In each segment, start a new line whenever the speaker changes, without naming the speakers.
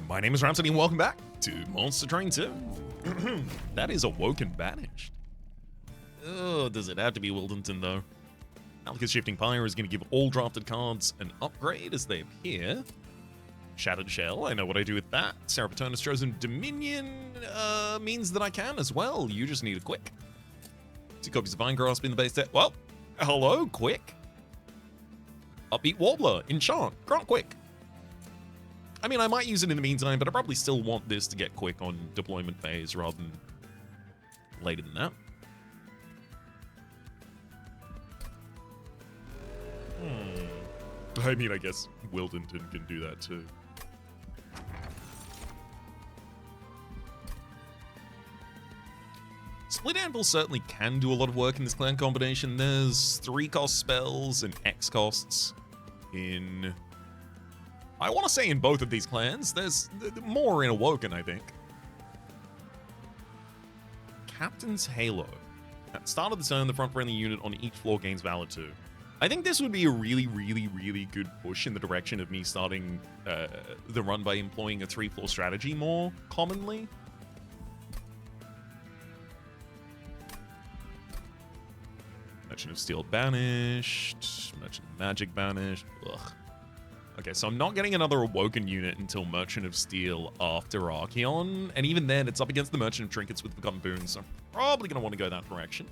My name is Rhapsody and welcome back to Monster Train 2. That is Awoken Banished. Oh, does it have to be Wildenton though? Alka's Shifting Pyre is going to give all drafted cards an upgrade as they appear. Shattered Shell, I know what I do with that. Seraphitona's Chosen Dominion means that I can as well. You just need a Quick. 2 copies of Vine Grasp in the base set. Well, hello, Quick. Upbeat Warbler, Enchant, Grant Quick. I mean, I might use it in the meantime, but I probably still want this to get quick on deployment phase rather than later than that. I mean, I guess Wildenton can do that too. Split Anvil certainly can do a lot of work in this clan combination. There's 3-cost spells and X costs in... I want to say in both of these clans. There's more in Awoken, I think. Captain's Halo. At the start of the turn, the front friendly unit on each floor gains Valor 2. I think this would be a really good push in the direction of me starting the run by employing a 3-floor strategy more commonly. Merchant of Steel banished. Merchant of Magic banished. Ugh. Okay, so I'm not getting another Awoken unit until Merchant of Steel after Archeon, and even then, it's up against the Merchant of Trinkets with Forgotten Boons, so I'm probably going to want to go that direction.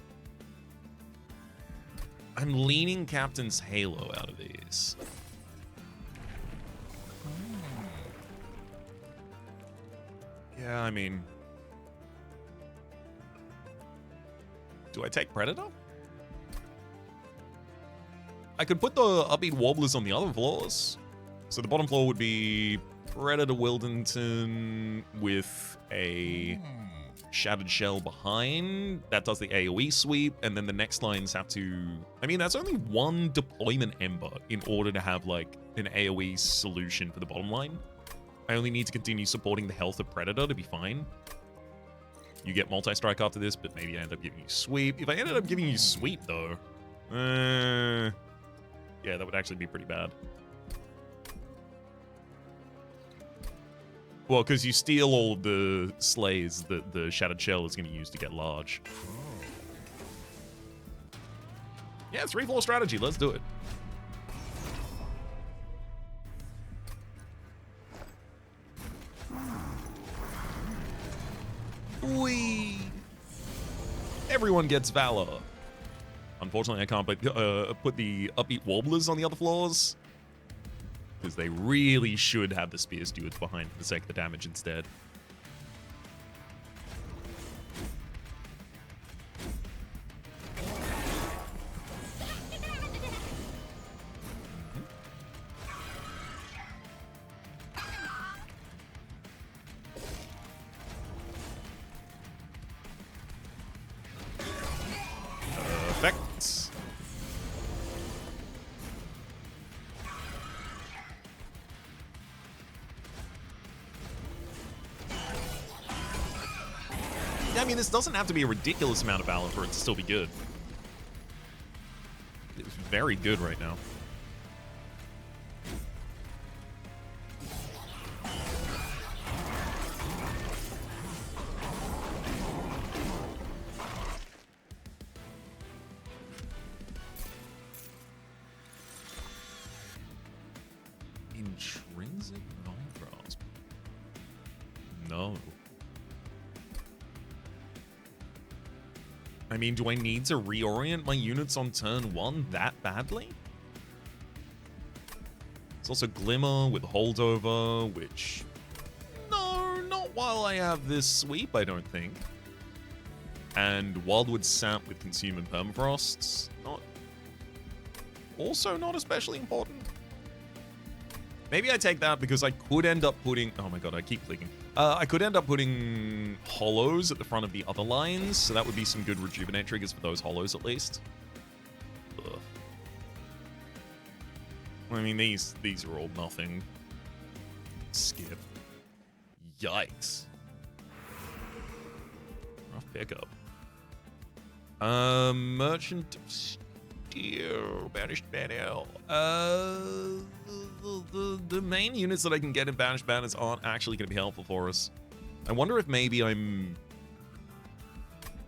I'm leaning Captain's Halo out of these. Yeah, I mean... Do I take Predator? I could put the Upbeat Warblers on the other floors. So the bottom floor would be Predator Wildenton with a Shattered Shell behind. That does the AoE sweep, and then the next lines have to... I mean, that's only one deployment Ember in order to have, like, an AoE solution for the bottom line. I only need to continue supporting the health of Predator to be fine. You get multi-strike after this, but maybe I end up giving you sweep. If I ended up giving you sweep, though... yeah, that would actually be pretty bad. Well, because you steal all of the slays that the Shattered Shell is going to use to get large. Yeah, 3-floor strategy. Let's do it. Whee! Everyone gets Valor. Unfortunately, I can't put the Upbeat Warblers on the other floors, because they really should have the Spear Stewards behind for the sake of the damage instead. Perfect. I mean, this doesn't have to be a ridiculous amount of Valor for it to still be good. It's very good right now. Intrinsic non-grasp. No. I mean, do I need to reorient my units on turn 1 that badly? There's also Glimmer with Holdover, which... No, not while I have this sweep, I don't think. And Wildwood Sap with Consume and Permafrosts. Also not especially important. Maybe I take that because I could end up putting... Oh my god, I keep clicking. I could end up putting hollows at the front of the other lines, so that would be some good rejuvenate triggers for those hollows at least. Ugh. I mean, these are all nothing. Skip. Yikes. Rough pickup. Merchant of you, banished banner. The main units that I can get in banished banners aren't actually going to be helpful for us. I wonder if maybe I'm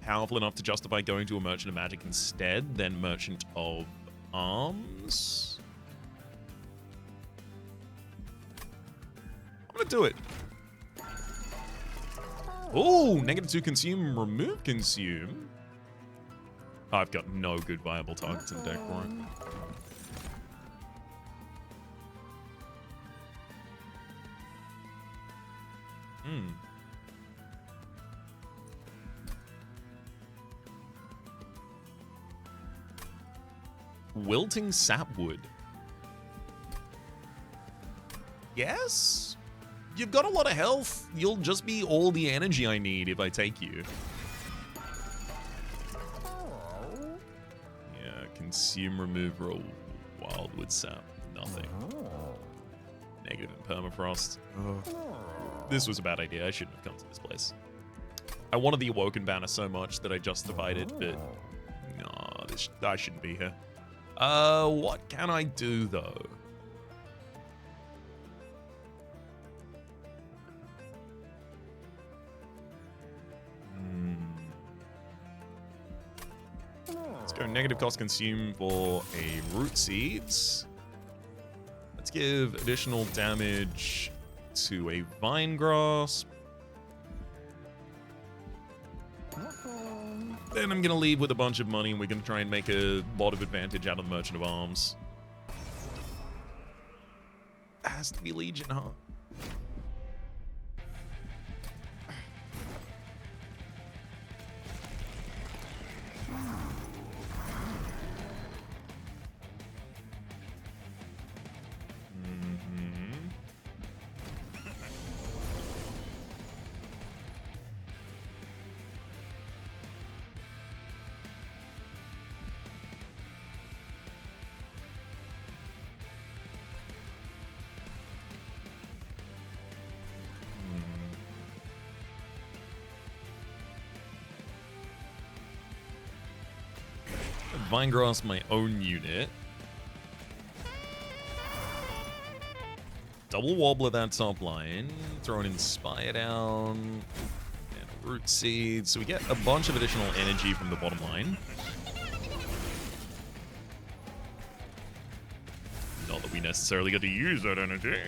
powerful enough to justify going to a Merchant of Magic instead than Merchant of Arms. I'm gonna do it. Oh, -2 consume, remove consume. I've got no good viable targets in the deck for it. Wilting Sapwood. Yes? You've got a lot of health. You'll just be all the energy I need if I take you. Yeah, consume, remove, roll. Wildwood Sap. Nothing. Negative in permafrost. This was a bad idea. I shouldn't have come to this place. I wanted the Awoken banner so much that I justified it, but no, I shouldn't be here. What can I do, though? Let's go negative cost consume for a Root Seeds. Let's give additional damage to a Vine Grasp. Then I'm going to leave with a bunch of money and we're going to try and make a lot of advantage out of the Merchant of Arms. It has to be Legion, huh? Vinegrass, my own unit. Double Wobbler that top line. Throw an Inspire down. And a Root Seed. So we get a bunch of additional energy from the bottom line. Not that we necessarily get to use that energy.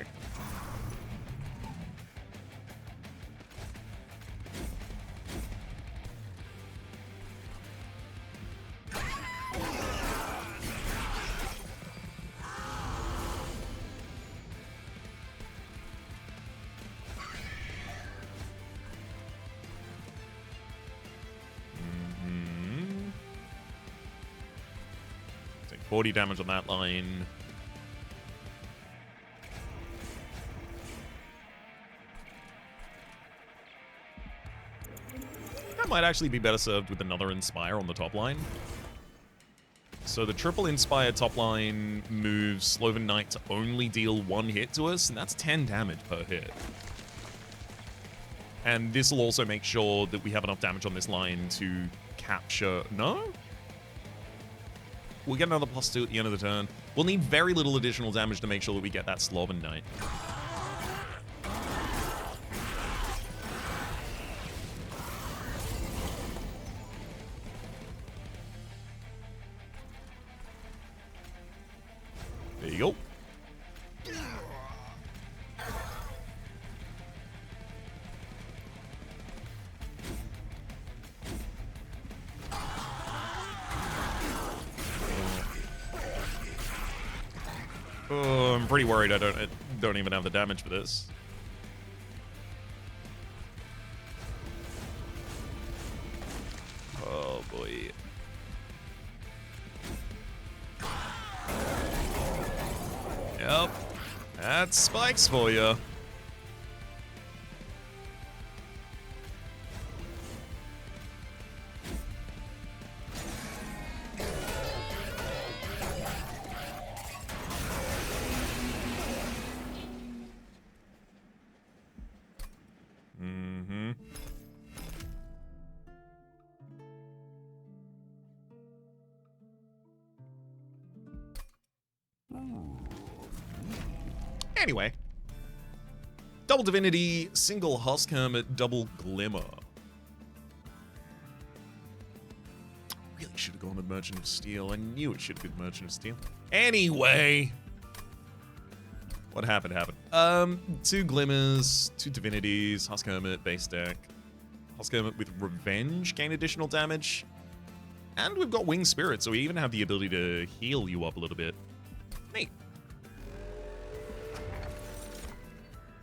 Take 40 damage on that line. That might actually be better served with another Inspire on the top line. So the triple Inspire top line moves Sloven Knight to only deal 1 hit to us, and that's 10 damage per hit. And this will also make sure that we have enough damage on this line to capture... No? We'll get another +2 at the end of the turn. We'll need very little additional damage to make sure that we get that Sloven Knight. There you go. Oh, I'm pretty worried I don't even have the damage for this. Oh boy. Yep. That's spikes for you. Anyway. Double Divinity, single Husk Hermit, double Glimmer. Really should have gone with Merchant of Steel. I knew it should have been Merchant of Steel. Anyway. What happened? 2 Glimmers, 2 Divinities, Husk Hermit, base deck. Husk Hermit with Revenge, gain additional damage. And we've got Winged Spirit, so we even have the ability to heal you up a little bit. Neat.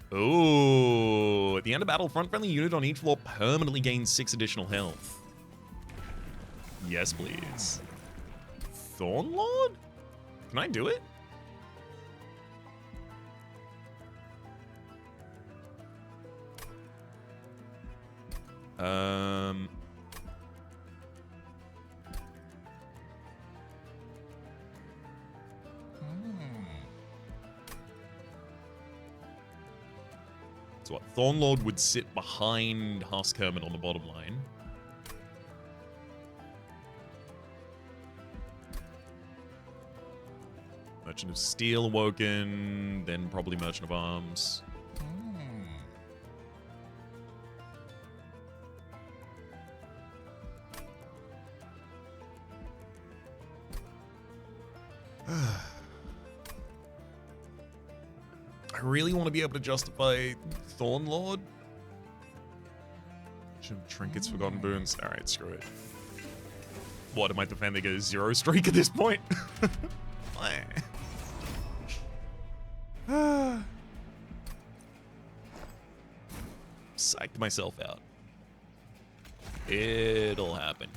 Oh, at the end of battle, front-friendly unit on each floor permanently gains 6 additional health. Yes, please. Thornlord? Can I do it? So what? Thornlord would sit behind Husk Hermit on the bottom line. Merchant of Steel awoken, then probably Merchant of Arms. I really want to be able to justify Thornlord. Trinkets, Forgotten Boons. Alright, screw it. What, am I defending a 0 streak at this point? Psyched myself out. It'll happen.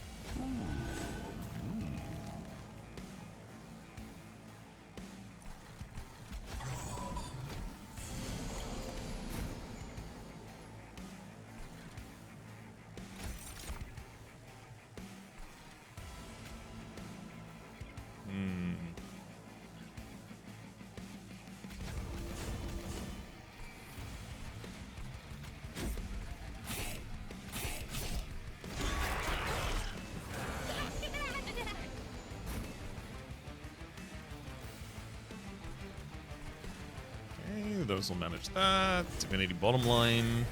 Those will manage that. Divinity bottom line.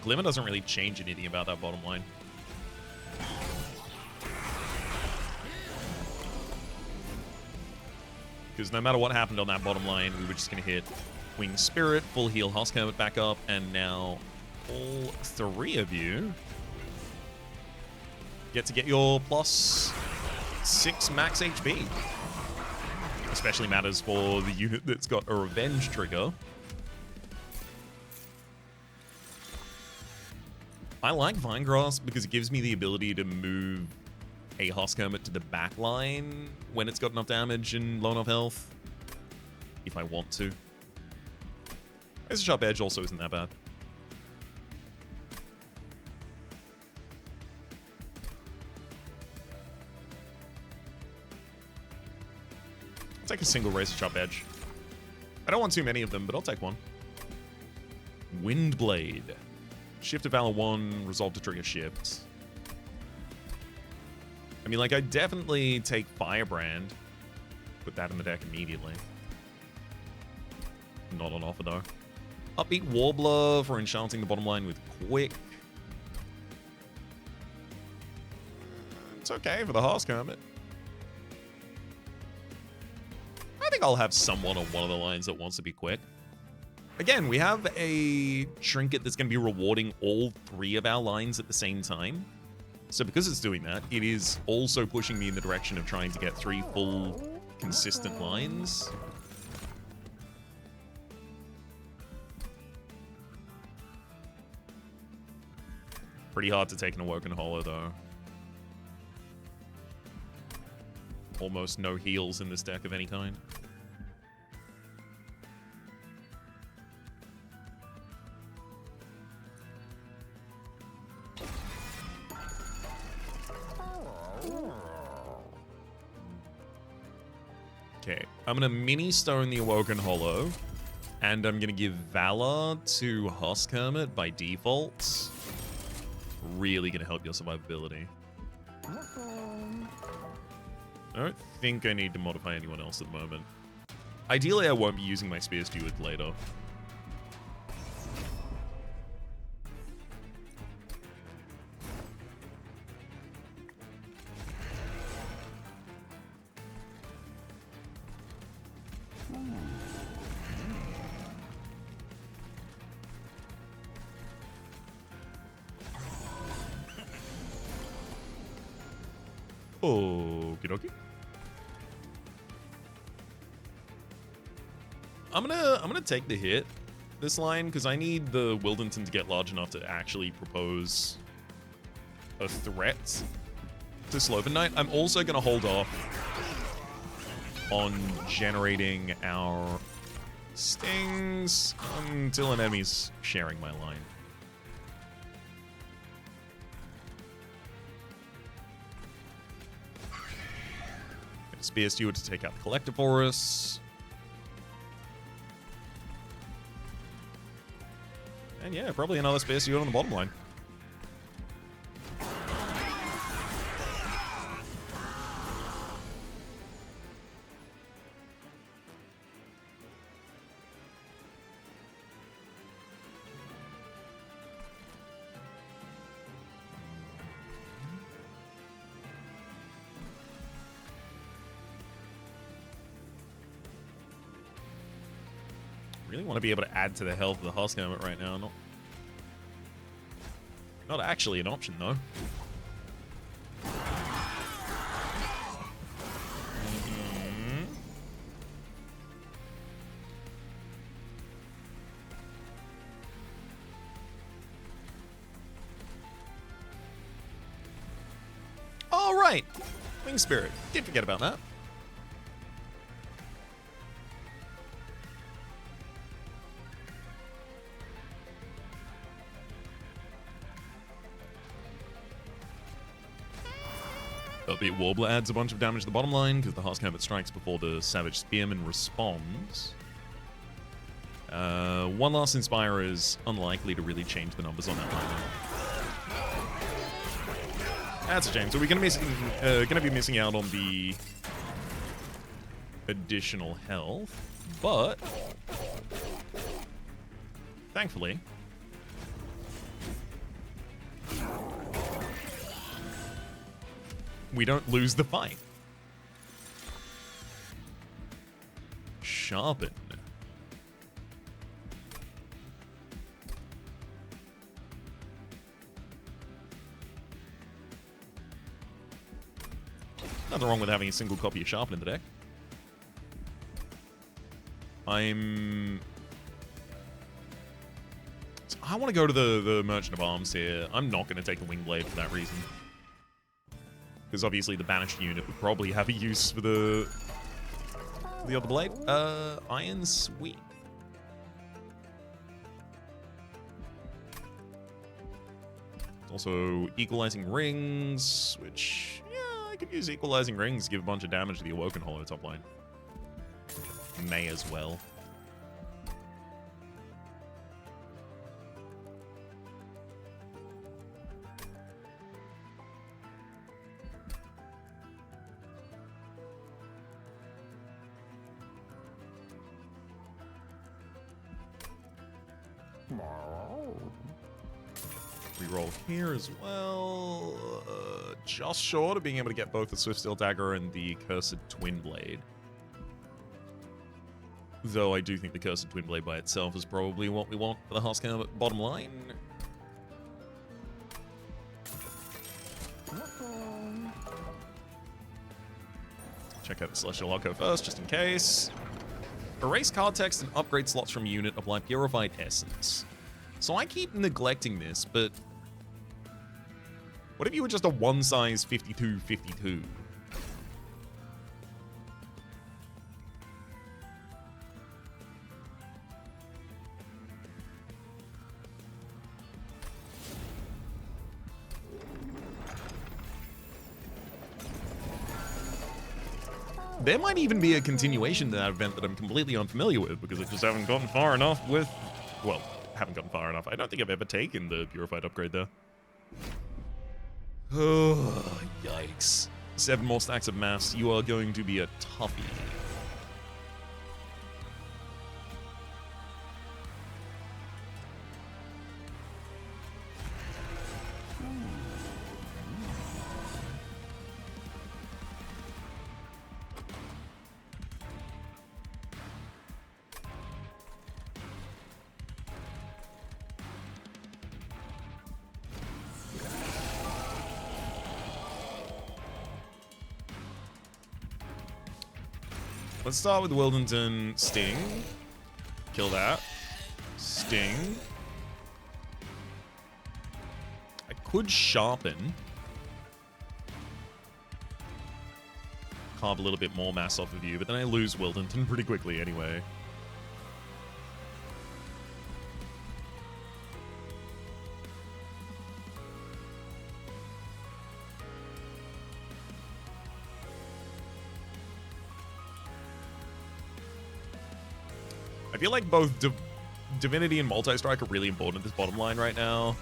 Glimmer doesn't really change anything about that bottom line. Because no matter what happened on that bottom line, we were just going to hit Winged Spirit, full heal Husk Hermit back up, and now all 3 of you get to get your plus 6 max HP. Especially matters for the unit that's got a Revenge trigger. I like Vinegrass because it gives me the ability to move a Husk Hermit to the back line when it's got enough damage and low enough health, if I want to. Razor Sharp Edge also isn't that bad. I'll take a single Razor Sharp Edge. I don't want too many of them, but I'll take one. Windblade. Shift of Valor 1, resolve to trigger shift. I mean, like, I definitely take Firebrand. Put that in the deck immediately. Not on offer, though. Upbeat Warbler for enchanting the bottom line with Quick. It's okay for the Husk Hermit. I think I'll have someone on one of the lines that wants to be quick. Again, we have a trinket that's going to be rewarding all 3 of our lines at the same time. So because it's doing that, it is also pushing me in the direction of trying to get 3 full, consistent lines. Pretty hard to take an Awoken Hollow, though. Almost no heals in this deck of any kind. Okay, I'm going to mini stone the Awoken Hollow. And I'm going to give Valor to Husk Hermit by default. Really going to help your survivability. I don't think I need to modify anyone else at the moment. Ideally, I won't be using my Spear Steward later. Okie dokie. I'm gonna take the hit this line because I need the Wildenton to get large enough to actually propose a threat to Sloven Knight. I'm also gonna hold off on generating our stings until an enemy's sharing my line. Spear Steward to take out the Collector for us. And yeah, probably another Spear Steward on the bottom line. Really want to be able to add to the health of the Husk Hermit right now. Not actually an option, though. All right, Wing Spirit. Did forget about that. Upbeat Warbler adds a bunch of damage to the bottom line because the Husk Hermit strikes before the Savage Spearman responds. One Last Inspire is unlikely to really change the numbers on that line. That's a shame. So we're going to be missing out on the additional health, but thankfully, we don't lose the fight. Sharpen. Nothing wrong with having a single copy of Sharpen in the deck. I want to go to the Merchant of Arms here. I'm not going to take the Wing Blade for that reason. Because obviously the banished unit would probably have a use for the other blade. Iron Sweep. Also Equalizing Rings, which, yeah, I could use Equalizing Rings to give a bunch of damage to the Awoken Hollow top line. May as well. Reroll here as well. Just short of being able to get both the Swift Steel Dagger and the Cursed Twin Blade. Though I do think the Cursed Twin Blade by itself is probably what we want for the Husk Hermit bottom line. Check out the Celestial Arco first, just in case. Erase card text and upgrade slots from unit, apply Purified Essence. So I keep neglecting this, but what if you were just a one size 52-52? There might even be a continuation to that event that I'm completely unfamiliar with because I just haven't gotten far enough with... Well, haven't gotten far enough. I don't think I've ever taken the Purified upgrade there. Oh, yikes. 7 more stacks of mass. You are going to be a toughie. Let's start with Wildenton. Sting. Kill that. Sting. I could sharpen. Carve a little bit more mass off of you, but then I lose Wildenton pretty quickly anyway. I feel like both Divinity and Multi-Strike are really important at this bottom line right now.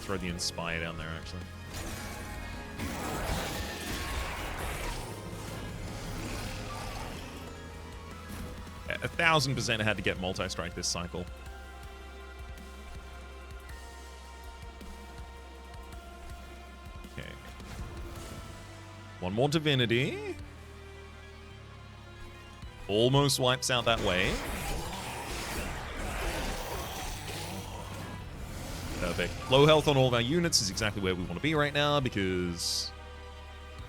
Throw the Inspire down there, actually. Yeah, 1000% had to get Multi-Strike this cycle. One more Divinity. Almost wipes out that way. Perfect. Low health on all of our units is exactly where we want to be right now because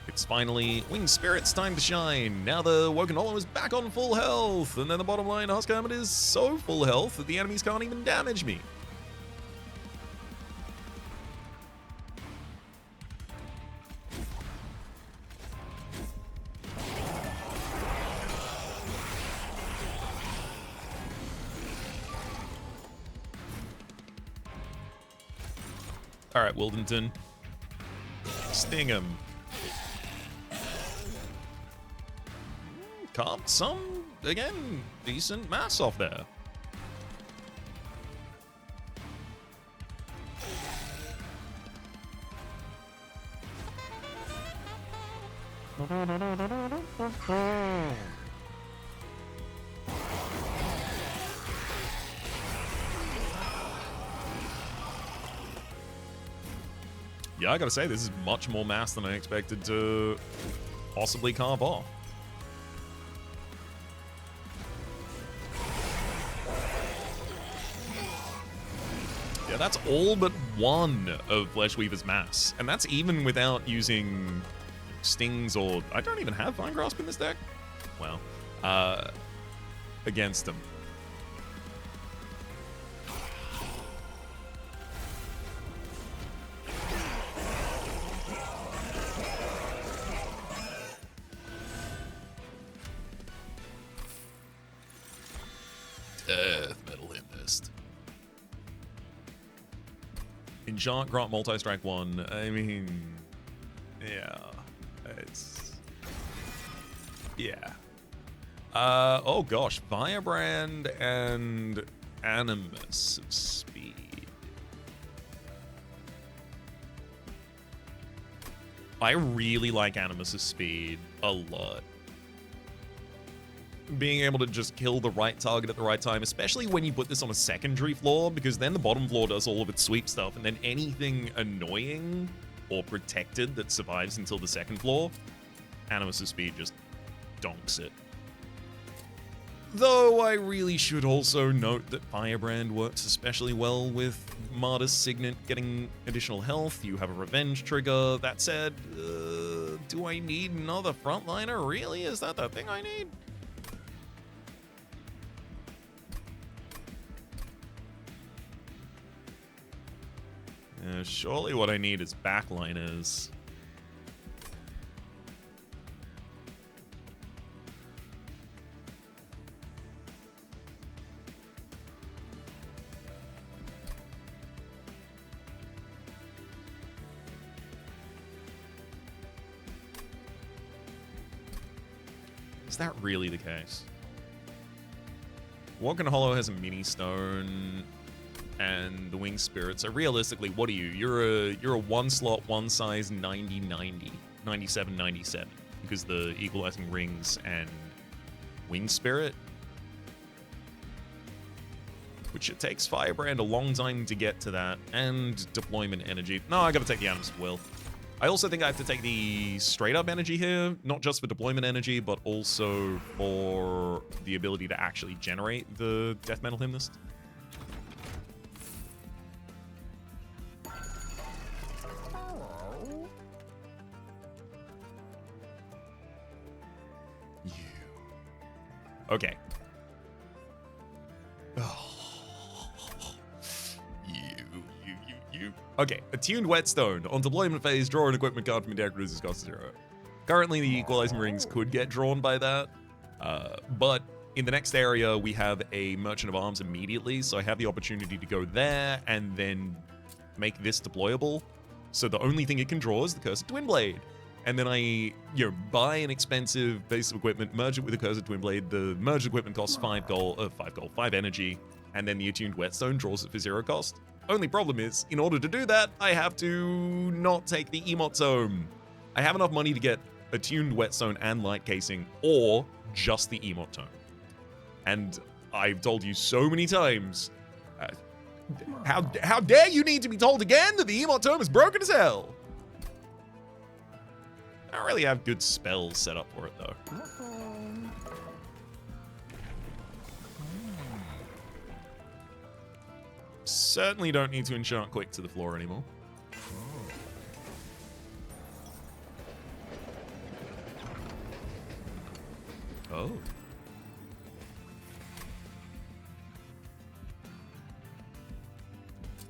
it's finally Winged Spirit's time to shine. Now the Woken Hollow is back on full health. And then the bottom line, Husk Hermit is so full health that the enemies can't even damage me. All right, Wildenton. Sting him. Carved some, again, decent mass off there. Yeah, I gotta say, this is much more mass than I expected to possibly carve off. Yeah, that's all but one of Fleshweaver's mass. And that's even without using stings or... I don't even have Vine Grasp in this deck. Well, against them. Metal Impest. Enchant, Grant, Multi-Strike 1. I mean, yeah. It's... Yeah. Oh gosh. Firebrand and Animus of Speed. I really like Animus of Speed a lot. Being able to just kill the right target at the right time, especially when you put this on a secondary floor, because then the bottom floor does all of its sweep stuff, and then anything annoying or protected that survives until the second floor, Animus of Speed just donks it. Though I really should also note that Firebrand works especially well with Martyr's Signet getting additional health. You have a revenge trigger. That said, do I need another frontliner? Really? Is that the thing I need? Surely what I need is backliners. Is that really the case? Woken Hollow has a mini stone and the winged spirit. So realistically, what are you? You're a one slot, one size 90-90, 97-97 because the equalizing rings and winged spirit. Which it takes Firebrand a long time to get to that, and deployment energy. No, I gotta take the Atoms of Will. I also think I have to take the straight up energy here, not just for deployment energy, but also for the ability to actually generate the Death Metal Hymnist. You. Okay. Oh. You. Okay, attuned whetstone. On deployment phase, draw an equipment card from your deck, reduces cost to 0. Currently, the equalizing rings could get drawn by that, but in the next area, we have a Merchant of Arms immediately, so I have the opportunity to go there and then make this deployable. So the only thing it can draw is the Cursed Twinblade. And then I, buy an expensive piece of equipment, merge it with the Cursed Twinblade. The merged equipment costs 5 energy, and then the attuned whetstone draws it for 0 cost. Only problem is, in order to do that, I have to not take the Emote Tome. I have enough money to get attuned whetstone and light casing, or just the Emote Tome. And I've told you so many times, how dare you need to be told again that the Emote Tome is broken as hell? I don't really have good spells set up for it, though. Certainly don't need to enchant quick to the floor anymore. Oh.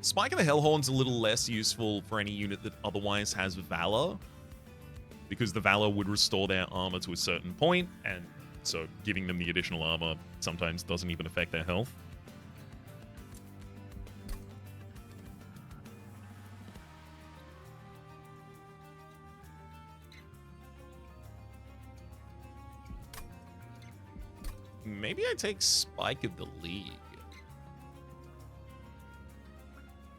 Spike of the Hellhorn's a little less useful for any unit that otherwise has Valor, because the Valor would restore their armor to a certain point, and so giving them the additional armor sometimes doesn't even affect their health. Maybe I take Spike of the League.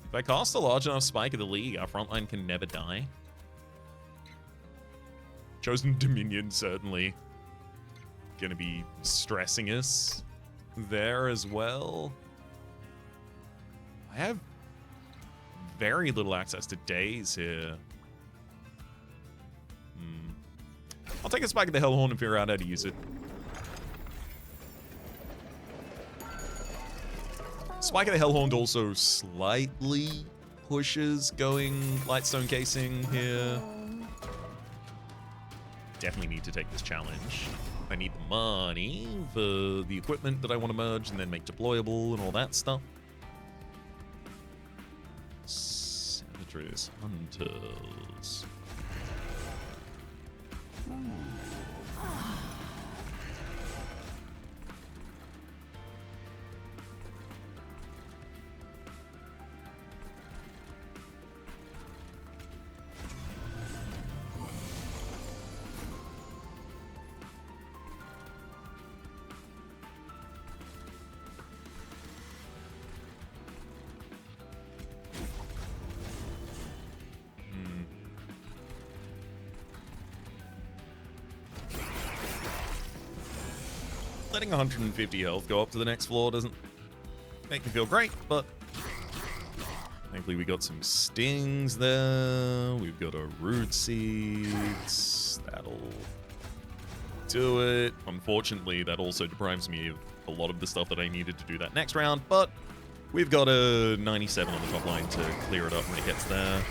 If I cast a large enough Spike of the League, our frontline can never die. Chosen Dominion certainly gonna be stressing us there as well. I have very little access to days here. I'll take a Spike of the Hellhorn and figure out how to use it. Spike of the Hellhorn also slightly pushes going Lightstone Casing here. Definitely need to take this challenge. I need the money for the equipment that I want to merge and then make deployable and all that stuff. Savages, Hunters. Letting 150 health go up to the next floor doesn't make me feel great, but thankfully we got some stings there. We've got our root seeds. That'll do it. Unfortunately, that also deprives me of a lot of the stuff that I needed to do that next round, but we've got a 97 on the top line to clear it up when it gets there.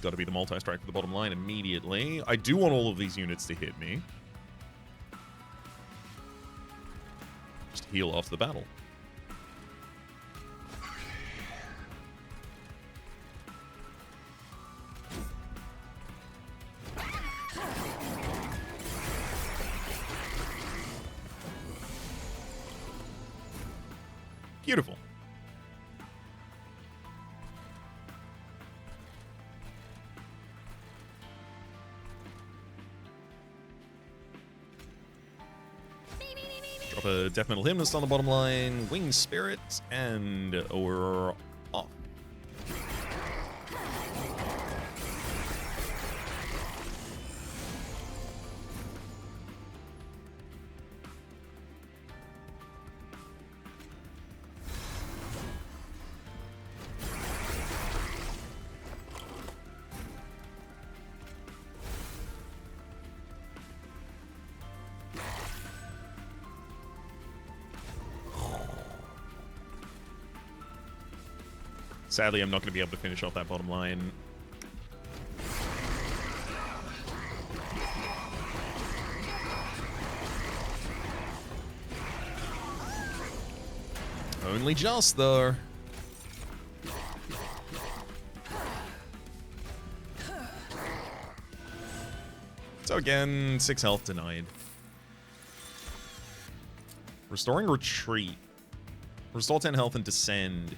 Got to be the multi-strike for the bottom line immediately. I do want all of these units to hit me. Just heal after the battle. Beautiful. drop a Death Metal Hymnist on the bottom line, Winged Spirit, and we're off. Sadly, I'm not going to be able to finish off that bottom line. Only just, though. So again, 6 health denied. Restoring Retreat. Restore 10 health and Descend.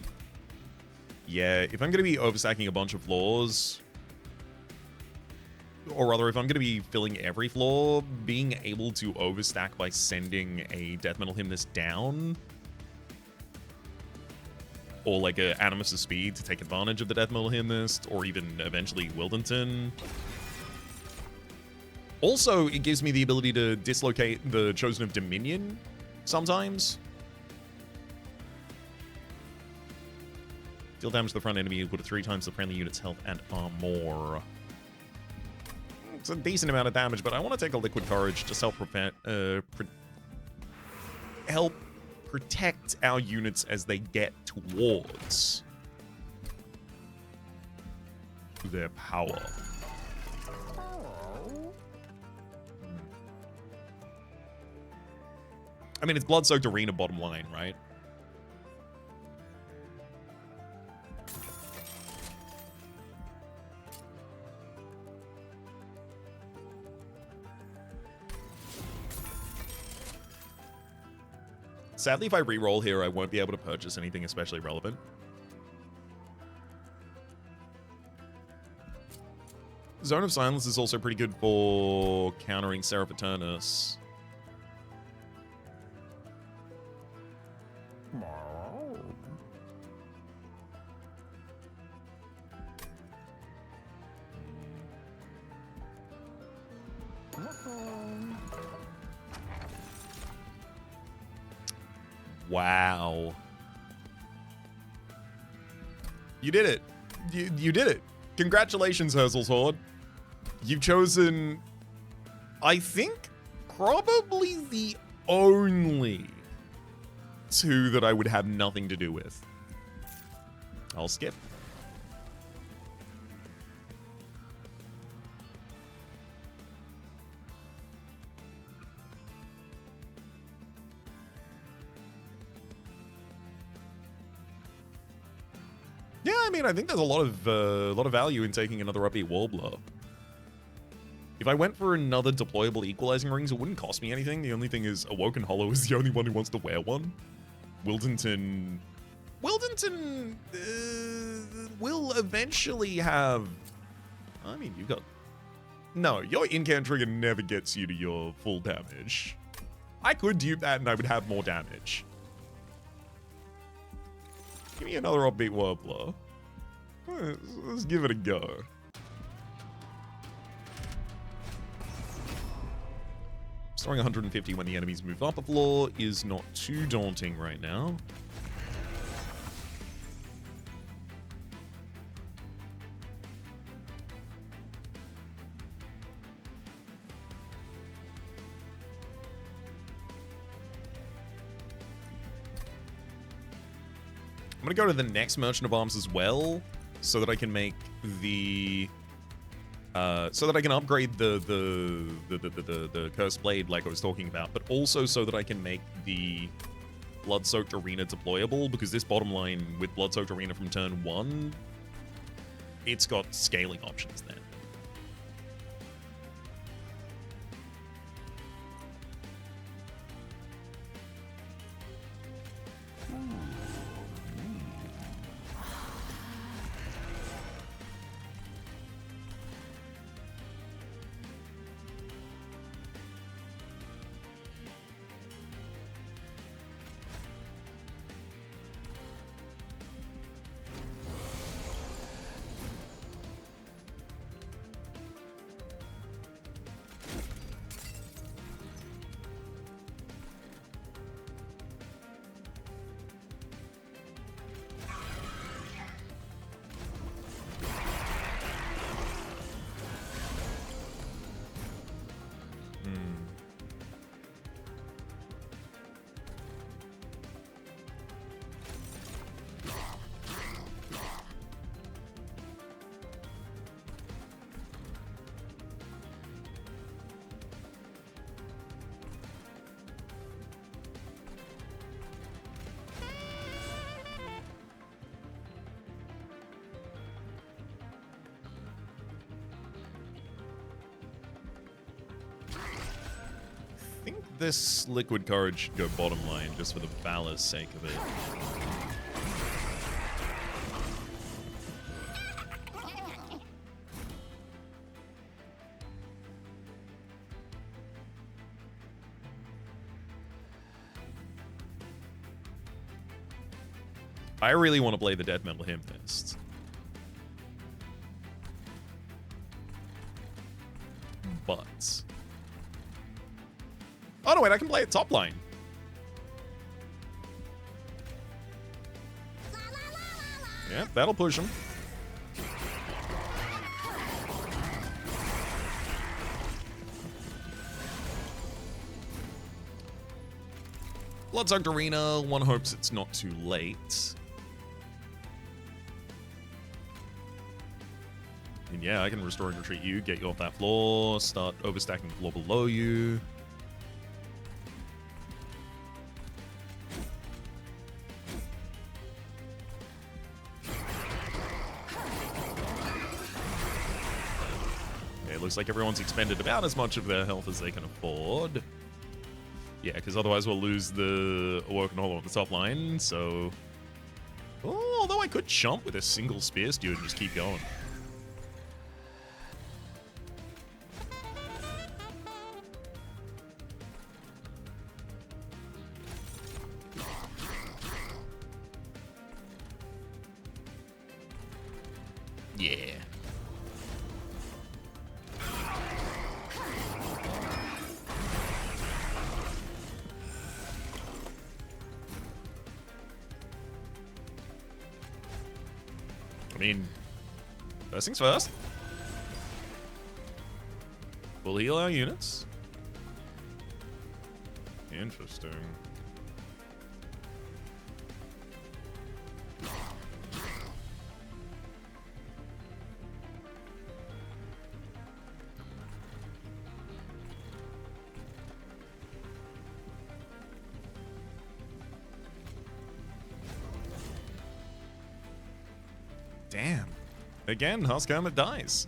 Yeah, if I'm going to be overstacking a bunch of floors, or rather, if I'm going to be filling every floor, being able to overstack by sending a Death Metal Hymnist down, or like a Animus of Speed to take advantage of the Death Metal Hymnist, or even eventually Wildington. Also, it gives me the ability to dislocate the Chosen of Dominion sometimes. Deal damage to the front enemy equal to 3 times the friendly unit's health and armor. It's a decent amount of damage, but I want to take a Liquid Courage just help help protect our units as they get towards their power. I mean, it's Blood-Soaked Arena bottom line, right? Sadly, if I reroll here, I won't be able to purchase anything especially relevant. Zone of Silence is also pretty good for countering Seraph Eternus. Wow. You did it. You did it. Congratulations, Herzel's Horde. You've chosen, I think, probably the only 2 that I would have nothing to do with. I'll skip. Yeah, I mean, I think there's a lot of value in taking another upbeat Warbler. If I went for another deployable Equalizing Rings, it wouldn't cost me anything. The only thing is, Awoken Hollow is the only one who wants to wear one. Wildington will eventually have... I mean, you got... No, your Incant Trigger never gets you to your full damage. I could dupe that and I would have more damage. Give me another upbeat Warbler. Let's give it a go. Restoring 150 when the enemies move up a floor is not too daunting right now. I'm gonna go to the next Merchant of Arms as well, so that I can make the, so that I can upgrade the Cursed Blade like I was talking about, but also so that I can make the Blood-Soaked Arena deployable, because this bottom line with Blood-Soaked Arena from turn 1, it's got scaling options there. this Liquid Courage should go bottom lane just for the valor's sake of it. I really want to play the Death Metal Hymnist. But... oh, no, wait, I can play it top line. Yeah, that'll push him. Bloodsoaked Arena, one hopes it's not too late. And yeah, I can restore and retreat you, get you off that floor, start overstacking the floor below you. Okay, it looks like everyone's expended about as much of their health as they can afford. Yeah, because otherwise we'll lose the Awoken Hollow on the top line, so... oh, although I could jump with a single Spear Stew and just keep going. Yeah. I mean, first things first. We'll heal our units. Interesting. Damn. Again, Husk Hermit dies.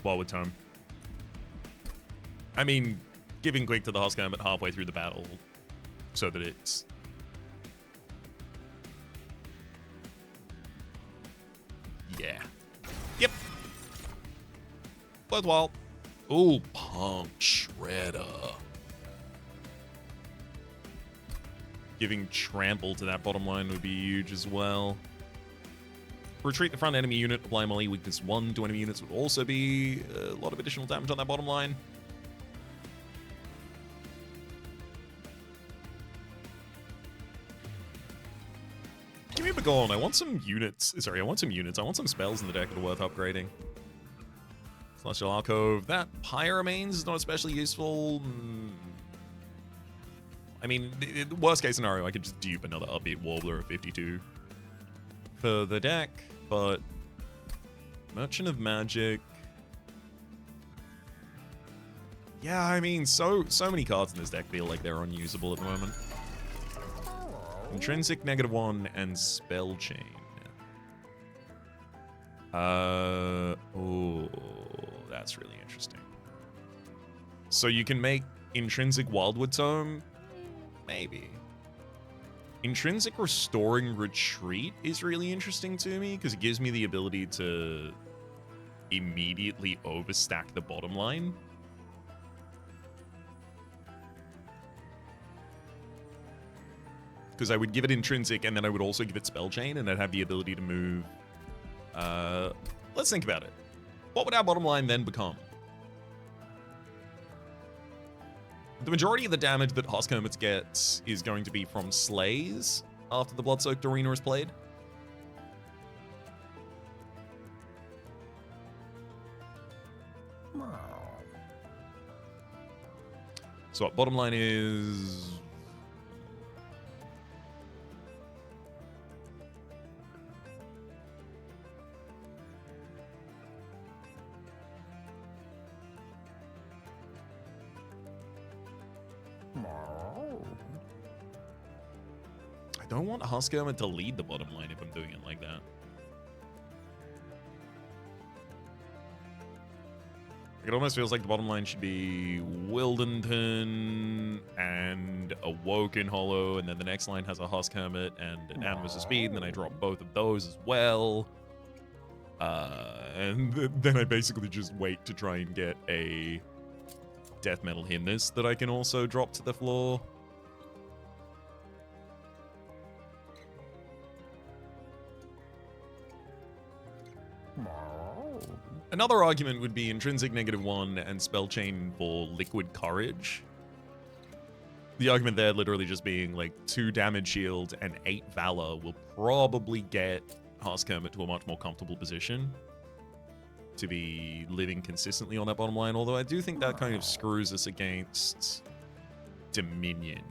Forward tome. I mean, giving quick to the Husk Hermit halfway through the battle so that it's... yeah. Yep. Worthwhile. Ooh, Punk Shredder. Giving Trample to that bottom line would be huge as well. Retreat the front enemy unit, apply melee weakness 1 to enemy units would also be a lot of additional damage on that bottom line. Give me a Begone. I want some units. Sorry, I want some units. I want some spells in the deck that are worth upgrading. Celestial Alcove. That Pyre Remains is not especially useful. I mean, the worst case scenario, I could just dupe another Upbeat Warbler at 52 for the deck, but Merchant of Magic. Yeah, I mean, so many cards in this deck feel like they're unusable at the moment. Intrinsic -1 and Spell Chain. Oh, that's really interesting. So you can make Intrinsic Wildwood Tome? Maybe. Intrinsic Restoring Retreat is really interesting to me because it gives me the ability to immediately overstack the bottom line. Because I would give it Intrinsic, and then I would also give it Spell Chain, and I'd have the ability to move. Let's think about it. What would our bottom line then become? The majority of the damage that Husk Hermits get is going to be from Slays after the Bloodsoaked Arena is played. So what bottom line is... I don't want Huskirman to lead the bottom line if I'm doing it like that. It almost feels like the bottom line should be Wildenton and a Woken Hollow, and then the next line has a Husk Hermit and an Animus of Speed, and then I drop both of those as well. And then I basically just wait to try and get a Death Metal Hymnist that I can also drop to the floor. Another argument would be Intrinsic -1 and Spell Chain for Liquid Courage. The argument there literally just being like 2 damage shield and 8 Valor will probably get Husk Hermit to a much more comfortable position to be living consistently on that bottom line, although I do think that kind of screws us against Dominion.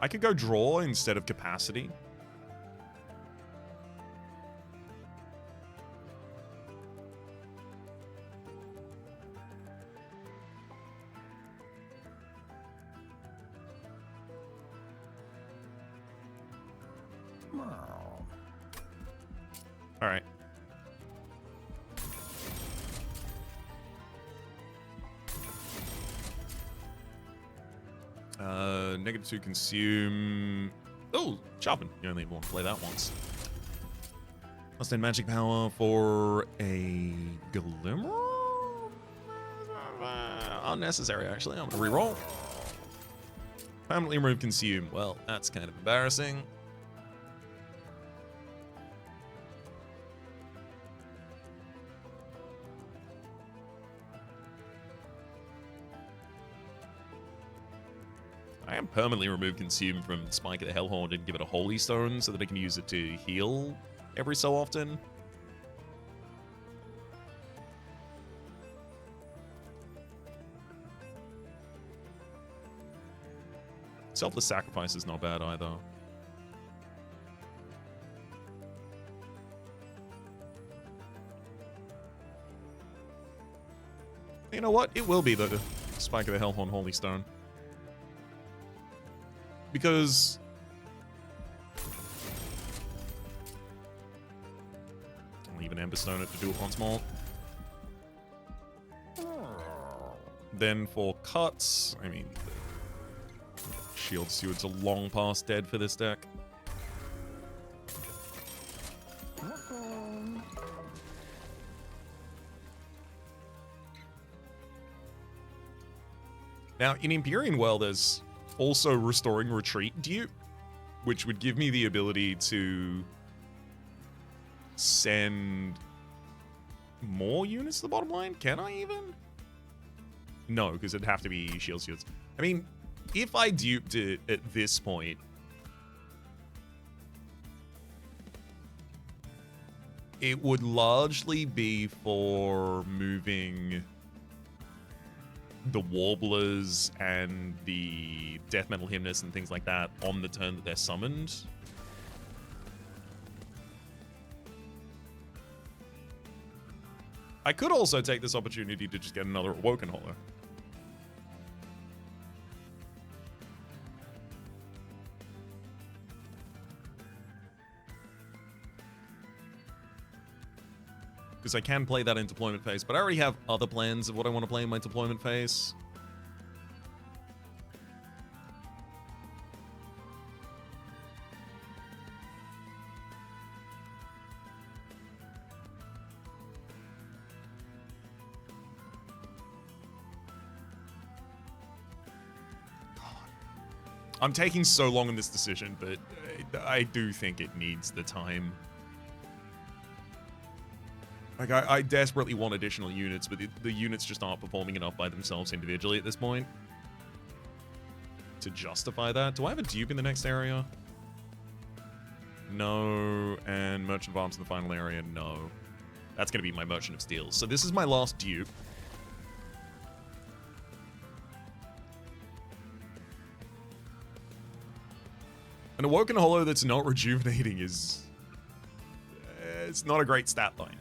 I could go draw instead of capacity. All right. -2 consume. Oh, Sharpen. You only want to play that once. Plus 10 magic power for a Glimmer? Unnecessary, actually. I'm going to reroll. Permanently remove consume. Well, that's kind of embarrassing. I am permanently remove consume from Spike of the Hellhorn and give it a Holy Stone so that I can use it to heal every so often. Selfless Sacrifice is not bad either. You know what? It will be the Spike of the Hellhorn Holy Stone. Because I'll even Emberstone it to do it once more. Then for cuts, I mean, Shield Steward's a long past dead for this deck. Now, in Empyrean World, there's also Restoring Retreat Dupe, which would give me the ability to send more units to the bottom line. Can I even? No, because it'd have to be Shield Shields. I mean, if I duped it at this point, it would largely be for moving the Warblers and the Death Metal Hymnist and things like that on the turn that they're summoned. I could also take this opportunity to just get another Awoken Hollow. Because I can play that in deployment phase, but I already have other plans of what I want to play in my deployment phase. God. I'm taking so long in this decision, but I do think it needs the time. Like, I desperately want additional units, but the units just aren't performing enough by themselves individually at this point to justify that. Do I have a dupe in the next area? No. And Merchant of Arms in the final area? No. That's going to be my Merchant of Steel. So this is my last dupe. An Awoken Hollow that's not rejuvenating is... it's not a great stat line.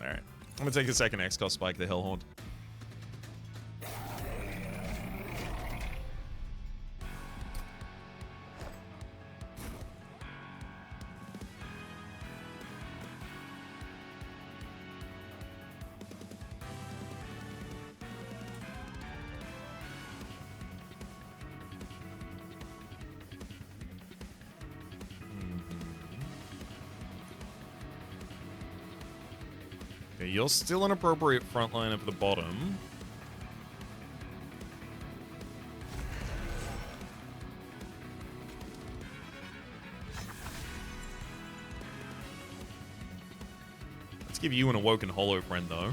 Alright. I'm gonna take a second X-Cost Spike the Hellhorn. Okay, you're still an appropriate frontline at the bottom. Let's give you an Awoken Hollow friend, though.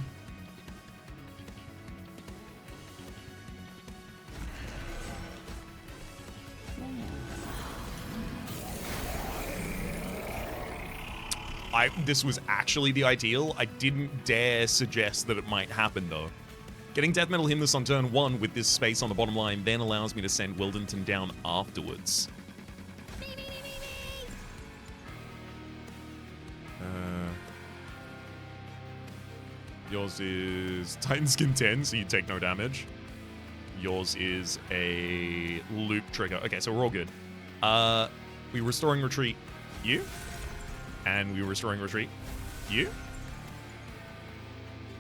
This was actually the ideal. I didn't dare suggest that it might happen, though. Getting Death Metal Hymnus on turn 1 with this space on the bottom line then allows me to send Wildington down afterwards. Yours is Titanskin 10, so you take no damage. Yours is a loop trigger. Okay, so we're all good. We Restoring Retreat you. And we Restoring Retreat you.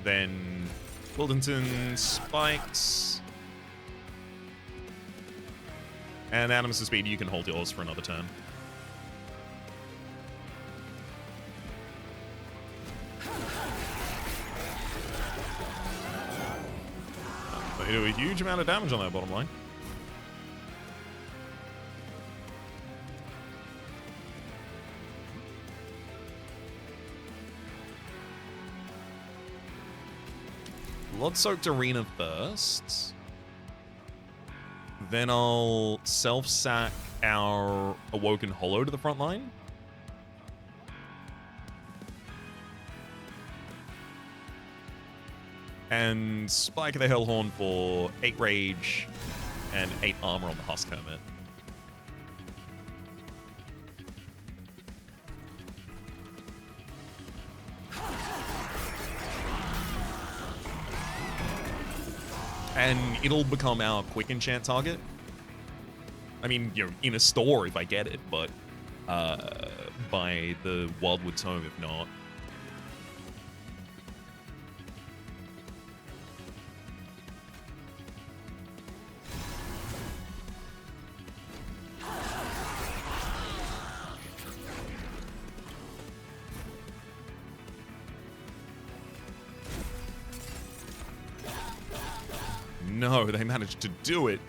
Then Wildington spikes. And Animus of Speed, you can hold yours for another turn. They do a huge amount of damage on that bottom line. Blood-Soaked Arena first. Then I'll self-sack our Awoken Hollow to the front line. And Spike the Hellhorn for 8 Rage and 8 Armor on the Husk Hermit. And it'll become our quick enchant target. I mean, you know, in a store if I get it, but by the Wildwood Tome if not. No, they managed to do it.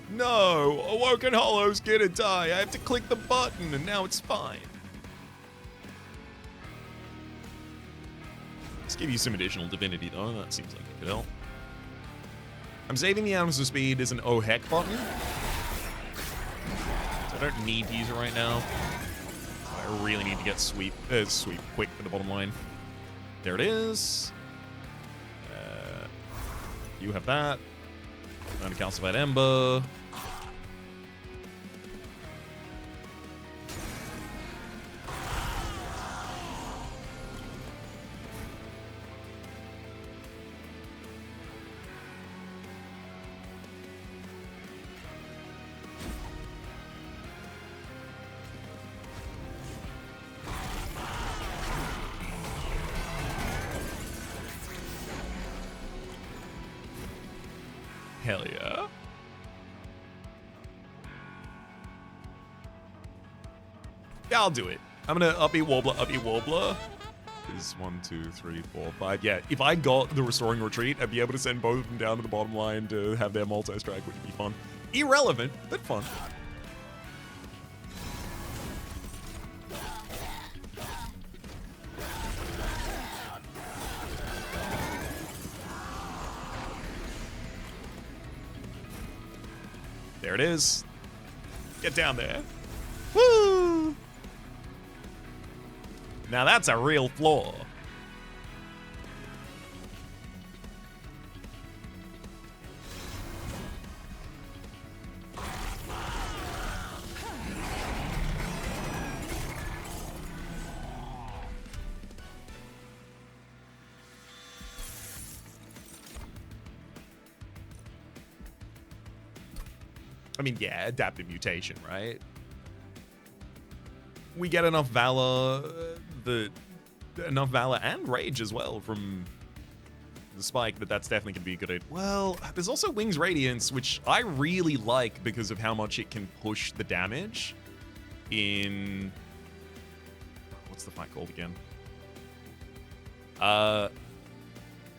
No, Awoken Hollow's gonna die. I have to click the button and now it's fine. Let's give you some additional divinity though. That seems like it could help. I'm saving the Animus of Speed as an oh heck button. So I don't need to use it right now. I really need to get sweep quick for the bottom line. There it is. You have that. And a Calcified Ember. Hell yeah. Yeah, I'll do it. I'm gonna upbeat Warbler. Is 1, 2, 3, 4, 5. Yeah, if I got the Restoring Retreat, I'd be able to send both of them down to the bottom line to have their multi-strike, which would be fun. Irrelevant, but fun. There it is. Get down there. Woo! Now that's a real flaw. I mean, yeah, adaptive mutation, right? We get enough valor, enough valor and rage as well from the spike that's definitely going to be good. Well, there's also Wings Radiance, which I really like because of how much it can push the damage in... What's the fight called again?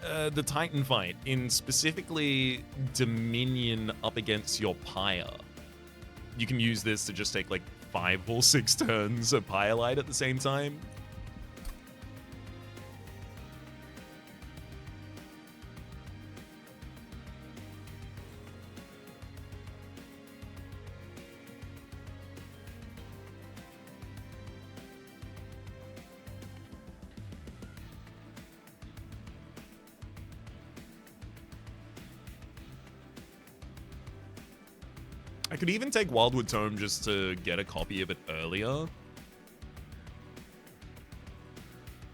The Titan fight, in specifically Dominion up against your Pyre. You can use this to just take like 5 or 6 turns of Pyre Light at the same time. I could even take Wildwood Tome just to get a copy of it earlier.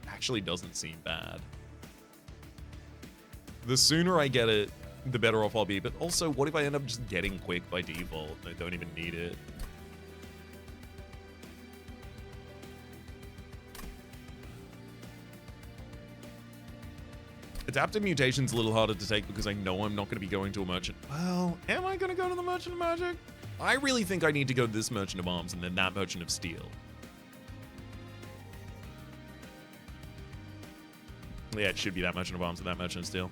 Actually doesn't seem bad. The sooner I get it, the better off I'll be. But also, what if I end up just getting Quick by default? I don't even need it. Adaptive Mutation's a little harder to take because I know I'm not going to be going to a Merchant. Well, am I going to go to the Merchant of Magic? I really think I need to go to this Merchant of Arms and then that Merchant of Steel. Yeah, it should be that Merchant of Arms and that Merchant of Steel.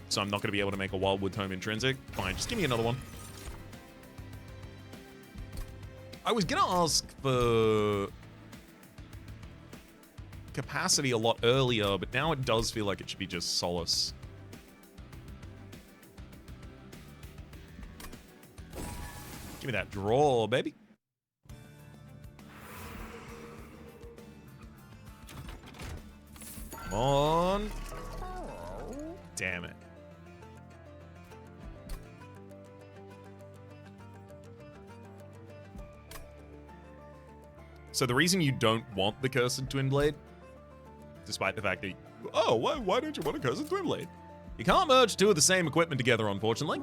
So I'm not going to be able to make a Wildwood Tome intrinsic. Fine, just give me another one. I was going to ask for capacity a lot earlier, but now it does feel like it should be just Solace. Give me that draw, baby. Come on. Damn it. So the reason you don't want the Cursed Twin Blade, despite the fact that, why don't you want a Cursed Twin Blade? You can't merge 2 of the same equipment together, unfortunately.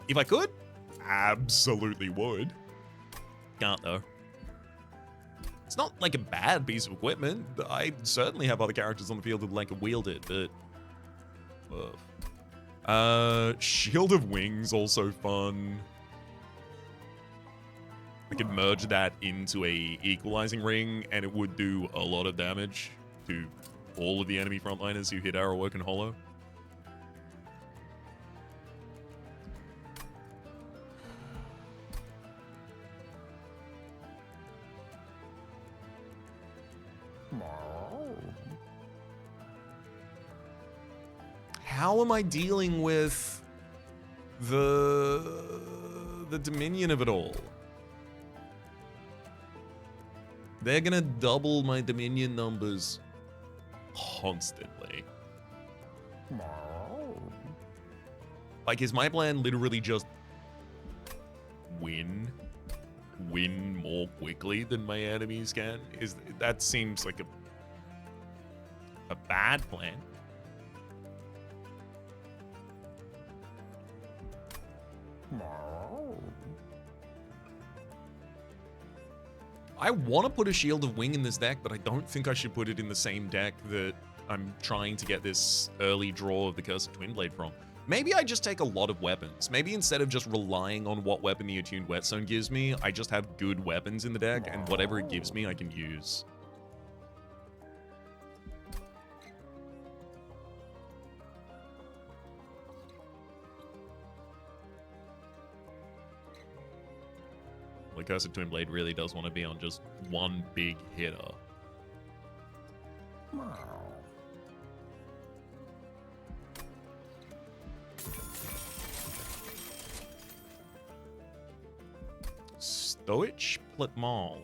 If I could, absolutely would. Can't, though. It's not like a bad piece of equipment. I certainly have other characters on the field who can wield it, but... Shield of Wings, also fun. I could merge that into a equalizing ring, and it would do a lot of damage to all of the enemy frontliners who hit Arrow Woken Hollow. How am I dealing with the Dominion of it all? They're gonna double my Dominion numbers constantly. Like, is my plan literally just win more quickly than my enemies can? That seems like a bad plan. I want to put a Shield of Wing in this deck, but I don't think I should put it in the same deck that I'm trying to get this early draw of the Cursed Twin Blade from. Maybe I just take a lot of weapons. Maybe instead of just relying on what weapon the Attuned Whetstone gives me, I just have good weapons in the deck, and whatever it gives me, I can use. The Cursed Twin Blade really does want to be on just one big hitter. Stoich Plitmal.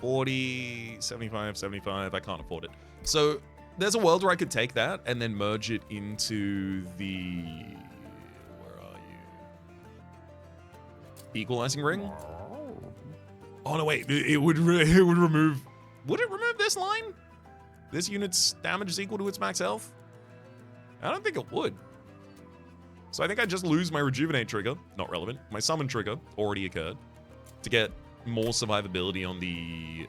$40, $75, $75. I can't afford it. So there's a world where I could take that and then merge it into the... Where are you? Equalizing ring? Oh, no, wait. It would remove... Would it remove this line? This unit's damage is equal to its max health? I don't think it would. So I think I just lose my rejuvenate trigger. Not relevant. My summon trigger already occurred. To get more survivability on the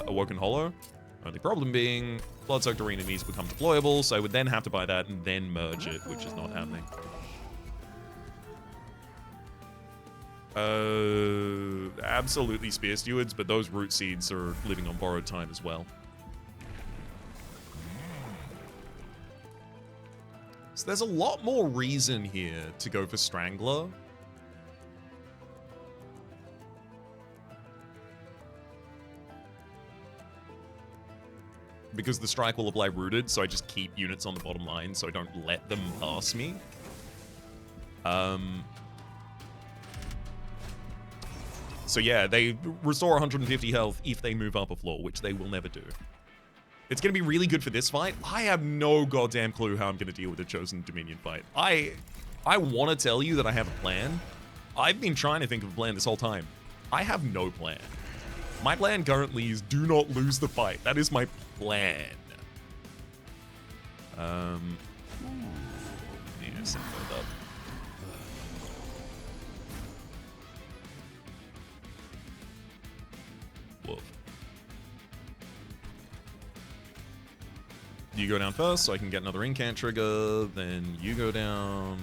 Awoken Hollow. Only problem being, Blood-Soaked Arena needs to become deployable, so I would then have to buy that and then merge it, which is not happening. Absolutely Spear Stewards, but those Root Seeds are living on borrowed time as well. So there's a lot more reason here to go for Strangler. Because the strike will apply rooted, so I just keep units on the bottom line so I don't let them pass me. So yeah, they restore 150 health if they move up a floor, which they will never do. It's going to be really good for this fight. I have no goddamn clue how I'm going to deal with the Chosen Dominion fight. I want to tell you that I have a plan. I've been trying to think of a plan this whole time. I have no plan. My plan currently is do not lose the fight. That is my plan. Yeah, send that up. Woof. You go down first so I can get another incant trigger, then you go down.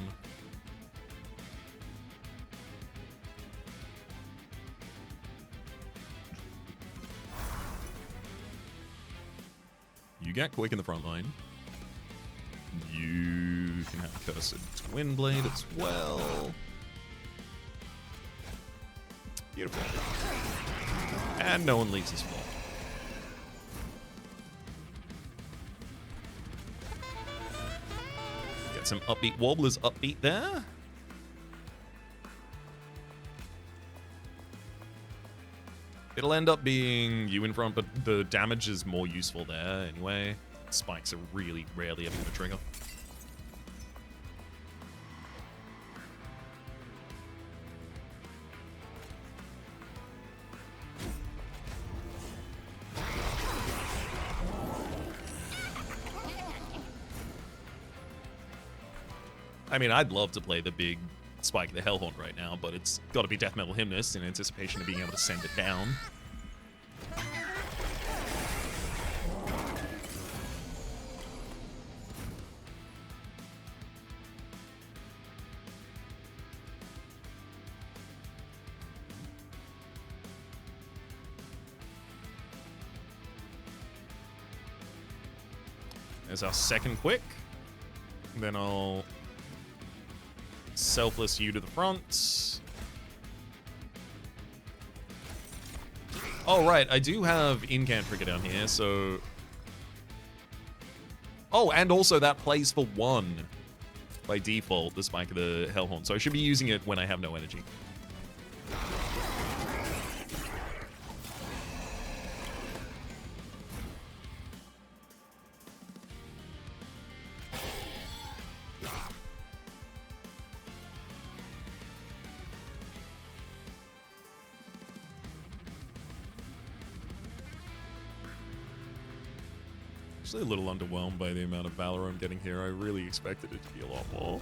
You get quick in the front line. You can have Cursed Twin Blade as well. Beautiful. And no one leaves his floor. Get some upbeat Warblers upbeat there. It'll end up being you in front, but the damage is more useful there anyway. Spikes are really rarely ever going to trigger. I mean, I'd love to play the big Spike the Hellhorn right now, but it's got to be Death Metal Hymnist in anticipation of being able to send it down. There's our second quick. Then I'll Selfless you to the front. Oh, right. I do have Incant Trigger down here, so... Oh, and also that plays for 1 by default, the Spike of the Hellhorn. So I should be using it when I have no energy. A little underwhelmed by the amount of Valor I'm getting here. I really expected it to be a lot more.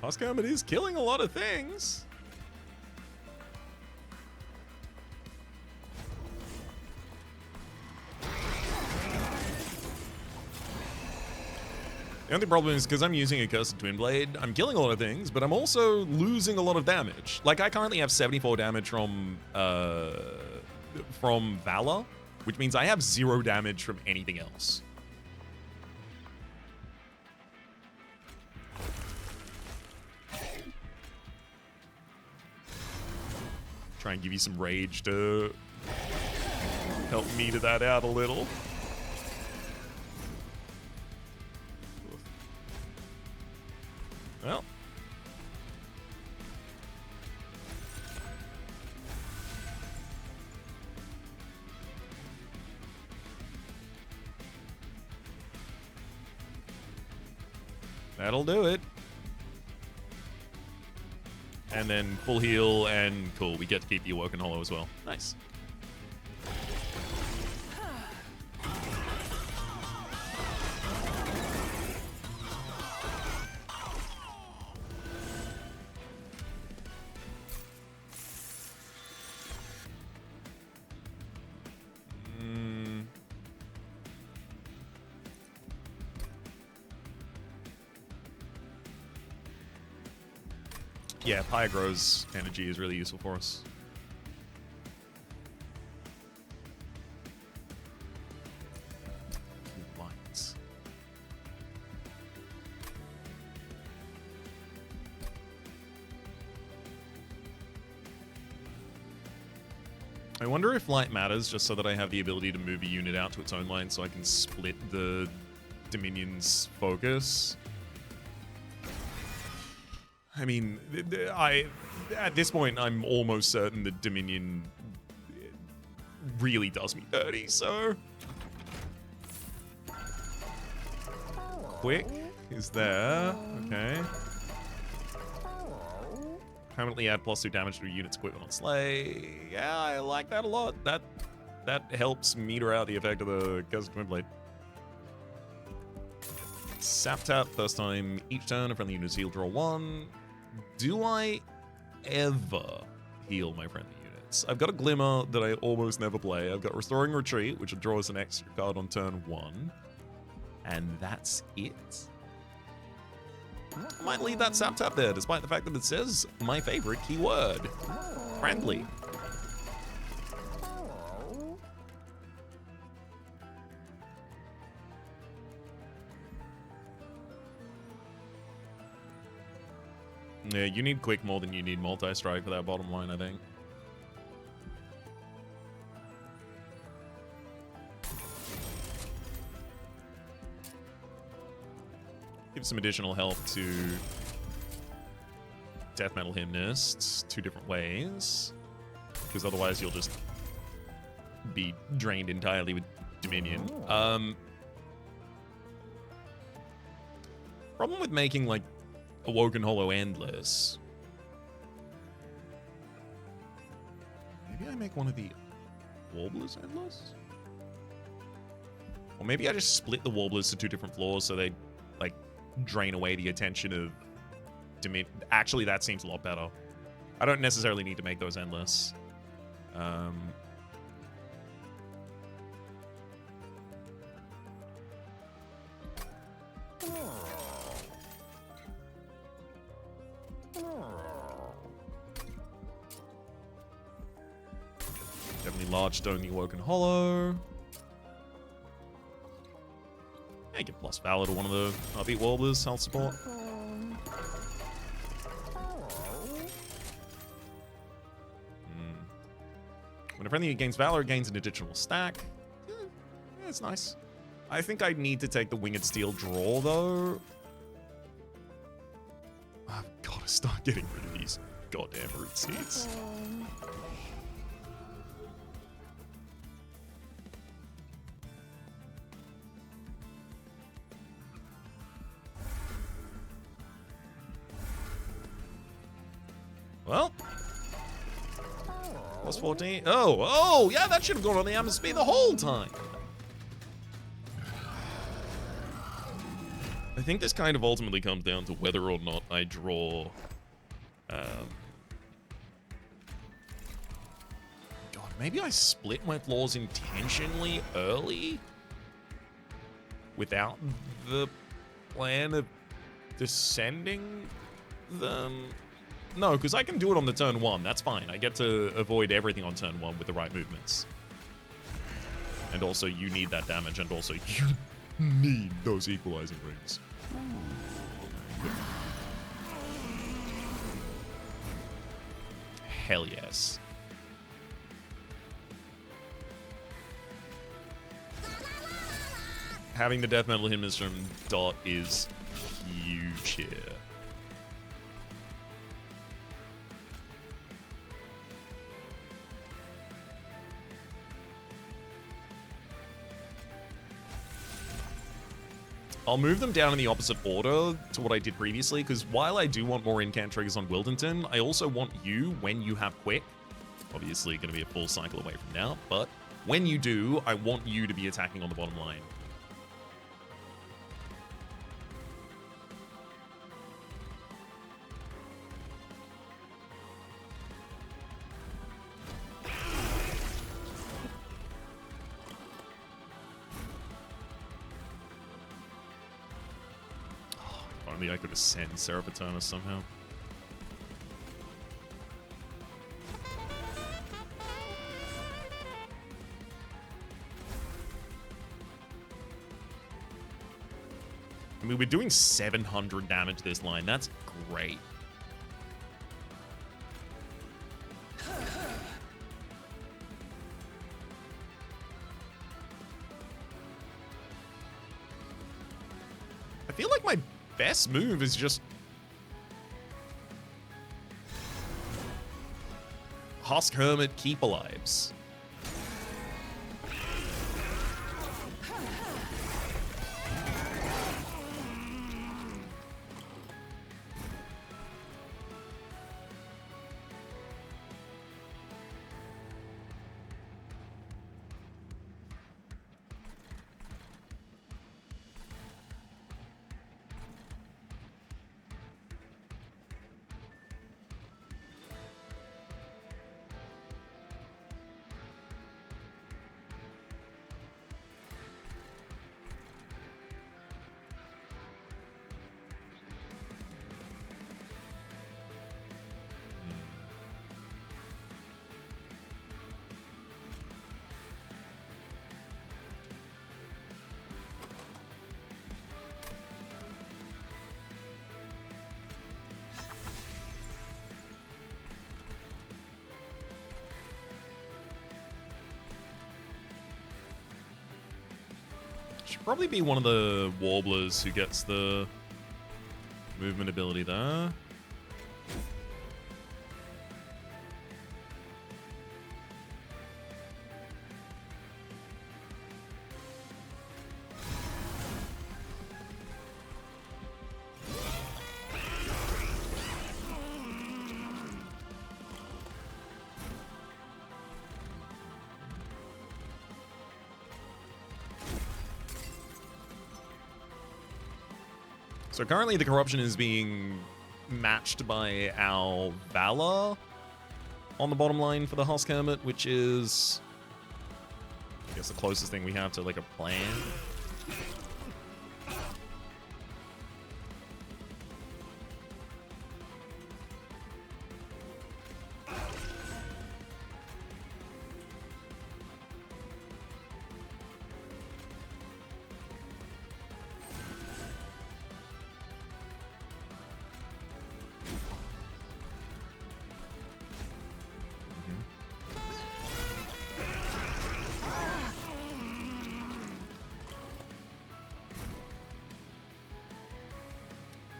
Huskam, it is killing a lot of things. The only problem is because I'm using a Cursed Twin Blade, I'm killing a lot of things, but I'm also losing a lot of damage. Like, I currently have 74 damage from Valor, which means I have 0 damage from anything else. Try and give you some rage to help meter that out a little. Well. That'll do it. And then full heal, and cool. We get to keep the Awoken Hollow as well. Nice. Yeah, Pygro's energy is really useful for us. Lights. I wonder if light matters, just so that I have the ability to move a unit out to its own line so I can split the Dominion's focus. I mean, at this point, I'm almost certain that Dominion really does me dirty, so... Quick is there. Okay. Permanently add +2 damage to a unit's equipment on Slay. Yeah, I like that a lot. That helps meter out the effect of the Cursed Twin Blade. Sap tap, first time each turn, a friendly unit's heal, draw 1. Do I ever heal my friendly units? I've got a Glimmer that I almost never play. I've got Restoring Retreat, which draws an extra card on turn 1. And that's it. I might leave that Sap Tap there, despite the fact that it says my favorite keyword. Friendly. Yeah, you need quick more than you need multi-strike for that bottom line, I think. Give some additional health to Death Metal Hymnist 2 different ways, because otherwise you'll just be drained entirely with Dominion. Problem with making, like, Awoken Hollow endless. Maybe I make one of the Warblers endless? Or maybe I just split the Warblers to 2 different floors so they, like, drain away the attention of Dominion. Actually, that seems a lot better. I don't necessarily need to make those endless. Definitely large stone the Awoken Hollow. Yeah, get plus Valor to one of the Heartbeat Warblers, health support. When a friendly gains Valor, it gains an additional stack. Yeah, it's nice. I think I need to take the Winged Steel draw, though. I've got to start getting rid of these goddamn root seeds. Well, plus 14. Oh, yeah, that should have gone on the MSP the whole time. I think this kind of ultimately comes down to whether or not I draw. God, maybe I split my floors intentionally early without the plan of descending them. No, because I can do it on the turn 1. That's fine. I get to avoid everything on turn 1 with the right movements. And also, you need that damage, and also, you need those equalizing rings. Hell yes. Having the Death Metal Hymnist from Dot is huge here. I'll move them down in the opposite order to what I did previously, because while I do want more incant triggers on Wildenton, I also want you, when you have Quick, obviously going to be a full cycle away from now, but when you do, I want you to be attacking on the bottom line. I could ascend Serapaternus somehow. I mean, we're doing 700 damage this line. That's great. I feel like my best move is just Husk Hermit Keep Alives. Should probably be one of the Warblers who gets the movement ability there. So currently the corruption is being matched by our Valor on the bottom line for the Husk Hermit, which is, I guess, the closest thing we have to like a plan.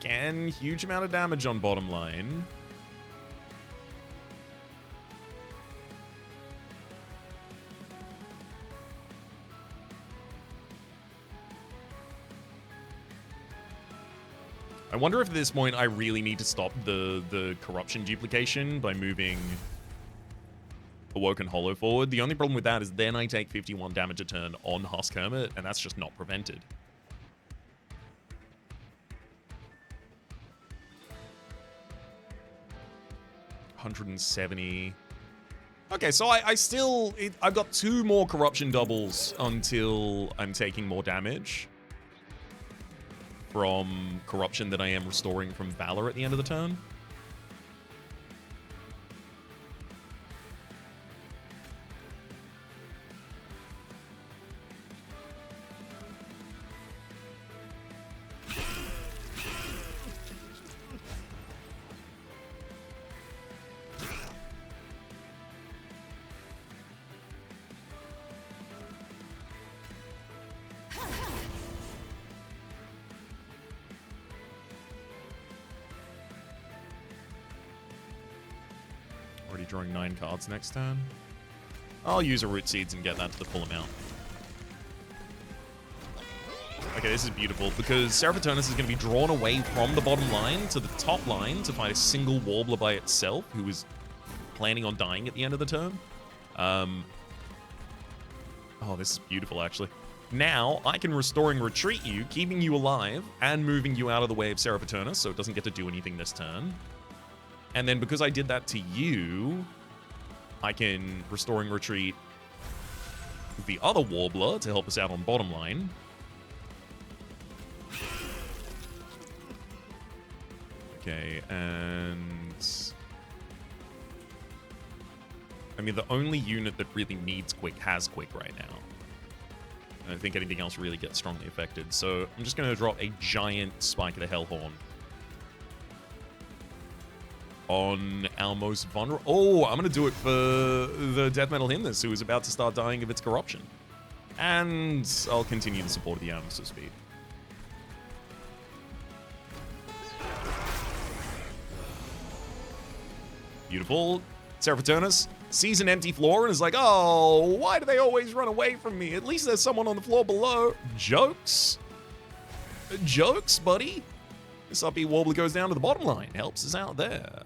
Again, huge amount of damage on bottom line. I wonder if at this point I really need to stop the corruption duplication by moving Awoken Hollow forward. The only problem with that is then I take 51 damage a turn on Husk Hermit, and that's just not prevented. $170. Okay, so I've got 2 more corruption doubles until I'm taking more damage from corruption that I am restoring from Valor at the end of the turn. Already drawing 9 cards next turn. I'll use a Root Seeds and get that to the full amount. Okay, this is beautiful, because Seraphitonis is going to be drawn away from the bottom line to the top line to fight a single Warbler by itself, who is planning on dying at the end of the turn. Oh, this is beautiful, actually. Now, I can Restoring Retreat you, keeping you alive, and moving you out of the way of Seraphitonis, so it doesn't get to do anything this turn. And then, because I did that to you, I can Restoring Retreat the other Warbler to help us out on bottom line. Okay, and I mean, the only unit that really needs Quick has Quick right now. I don't think anything else really gets strongly affected, so I'm just going to drop a giant Spike of the Hellhorn on our most vulnerable. Oh, I'm going to do it for the Death Metal Hymnus, who is about to start dying of its corruption. And I'll continue the support of the Armistice Speed. Beautiful. Seraphitonis sees an empty floor and is like, oh, why do they always run away from me? At least there's someone on the floor below. Jokes? Jokes, buddy? This upbeat Warbler goes down to the bottom line. Helps us out there.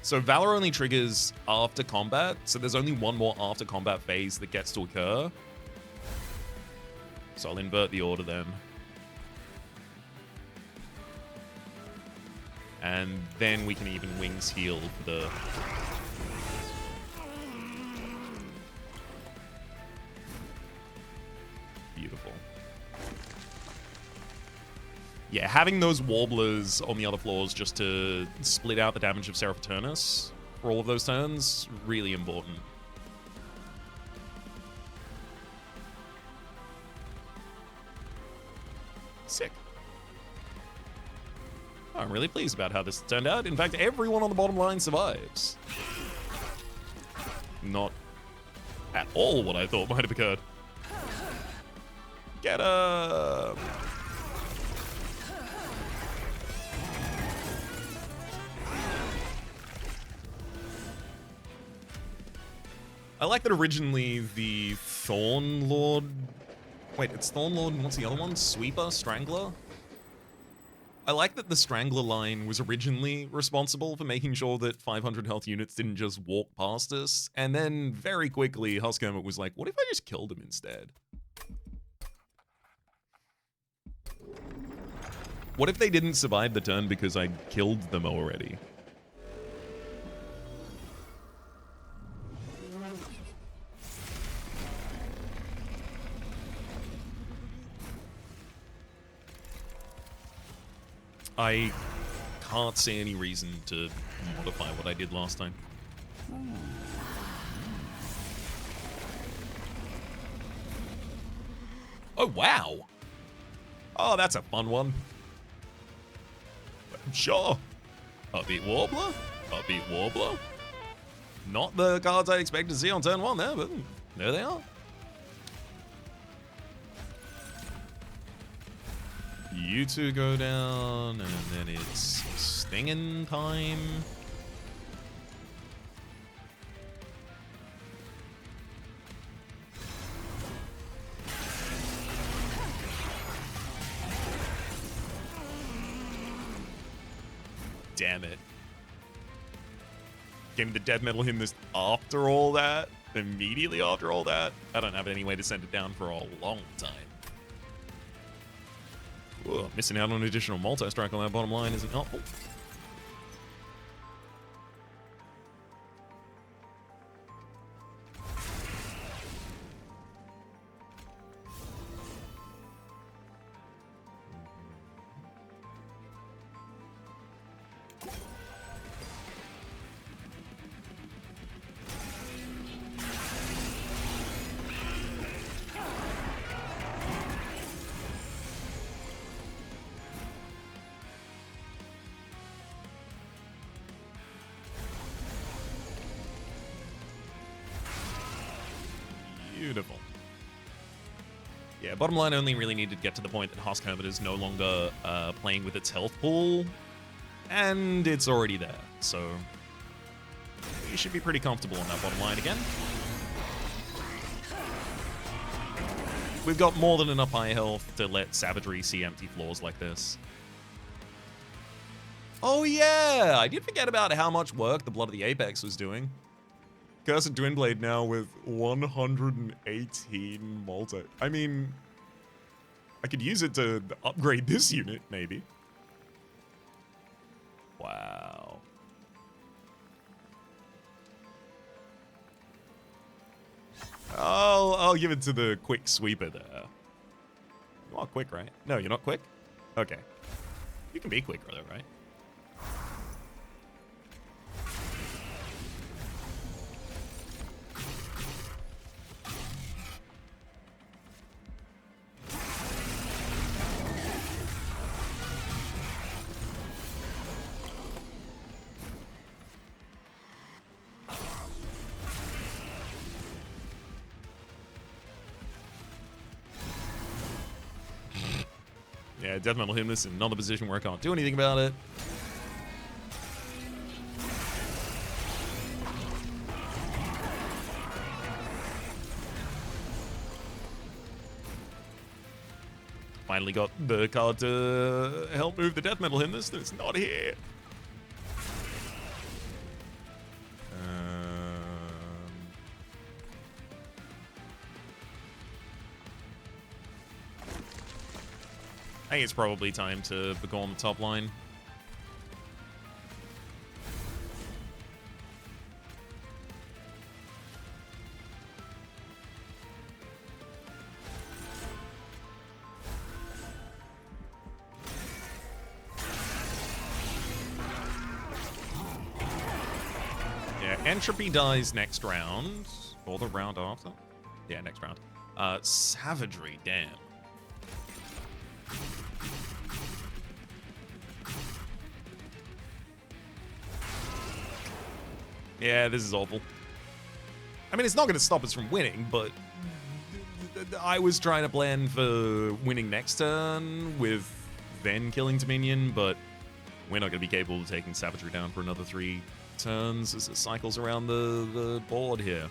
So Valor only triggers after combat, so there's only one more after combat phase that gets to occur. So I'll invert the order then. And then we can even Wings heal for the... Beautiful. Yeah, having those Warblers on the other floors just to split out the damage of Seraphitonis for all of those turns, really important. Sick. I'm really pleased about how this turned out. In fact, everyone on the bottom line survives. Not at all what I thought might have occurred. Get him! I like that originally the Thorn Lord... Wait, it's Thorn Lord and what's the other one? Sweeper? Strangler? I like that the Strangler line was originally responsible for making sure that 500 health units didn't just walk past us, and then very quickly Husk Hermit was like, what if I just killed him instead? What if they didn't survive the turn because I killed them already? I can't see any reason to modify what I did last time. Oh, wow. Oh, that's a fun one. Sure. Upbeat Warbler. Upbeat Warbler. Not the cards I expect to see on turn one there, but there they are. You two go down, and then it's stinging time. Damn it. Gave me the Death Metal Hymnus after all that? Immediately after all that? I don't have any way to send it down for a long time. Ooh, missing out on an additional multi-strike on that bottom line isn't helpful. Beautiful. Yeah, bottom line only really needed to get to the point that Husk Hermit is no longer playing with its health pool, and it's already there, so you should be pretty comfortable on that bottom line again. We've got more than enough high health to let Savagery see empty floors like this. Oh yeah, I did forget about how much work the Blood of the Apex was doing. Cursed Twinblade now with 118 multi. I mean, I could use it to upgrade this unit, maybe. Wow. I'll give it to the quick sweeper there. You are quick, right? No, you're not quick? Okay. You can be quicker though, right? Yeah, Death Metal Hymnus in another position where I can't do anything about it. Finally got the card to help move the Death Metal Hymnus that's not here. I think it's probably time to go on the top line. Yeah, Entropy dies next round. Or the round after. Yeah, next round. Savagery, damn. Yeah, this is awful. I mean, it's not going to stop us from winning, but I was trying to plan for winning next turn with then killing Dominion, but we're not going to be capable of taking Savagery down for another 3 turns as it cycles around the board here.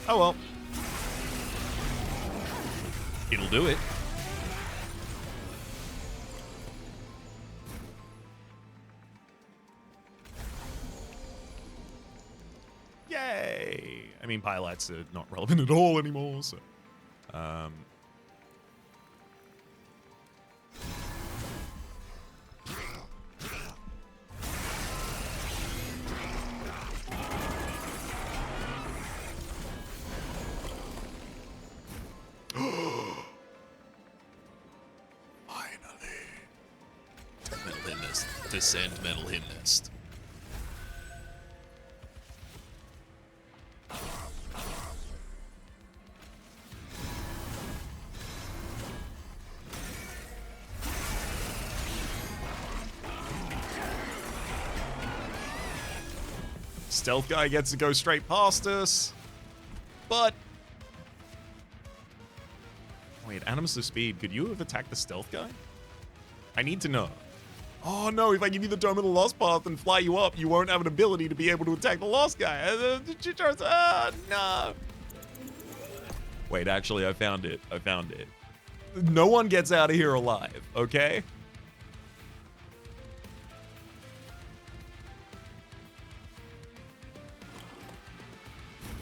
Oh well. It'll do it. Yay! I mean, pilots are not relevant at all anymore, so... Descend Metal Hymnist. Stealth guy gets to go straight past us, but... Wait, Animus of Speed, could you have attacked the stealth guy? I need to know. Oh no, if I give you the Dome of the Lost Path and fly you up, you won't have an ability to be able to attack the Lost guy. No. Wait, actually, I found it. I found it. No one gets out of here alive, okay?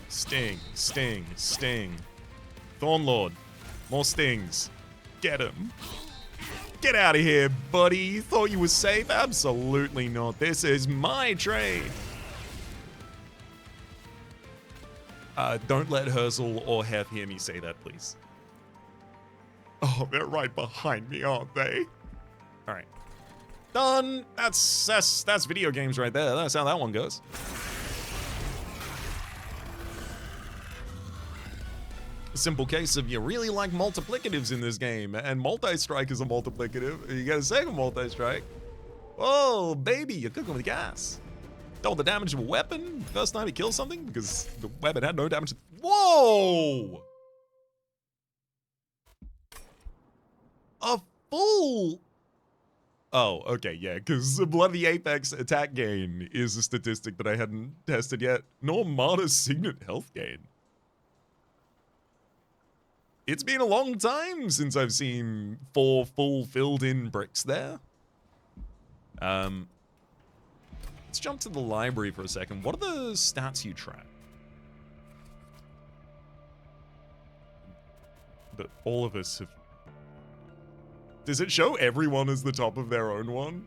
Sting, sting, sting. Thornlord, more stings. Get him. Get out of here, buddy. You thought you were safe? Absolutely not. This is my train. Don't let Herzl or Hef hear me say that, please. Oh, they're right behind me, aren't they? All right. Done. That's video games right there. That's how that one goes. a simple case of you really like multiplicatives in this game, and multi-strike is a multiplicative. You get a second multi-strike. Oh, baby, you're cooking with gas. Double the damage of a weapon first time you kill something because the weapon had no damage. Whoa! A full... Oh, okay, yeah, because Blood of the Apex attack gain is a statistic that I hadn't tested yet, nor Martyr's Signet health gain. It's been a long time since I've seen 4 full filled-in bricks there. Let's jump to the library for a second. What are the stats you track? But all of us have... Does it show everyone as the top of their own one?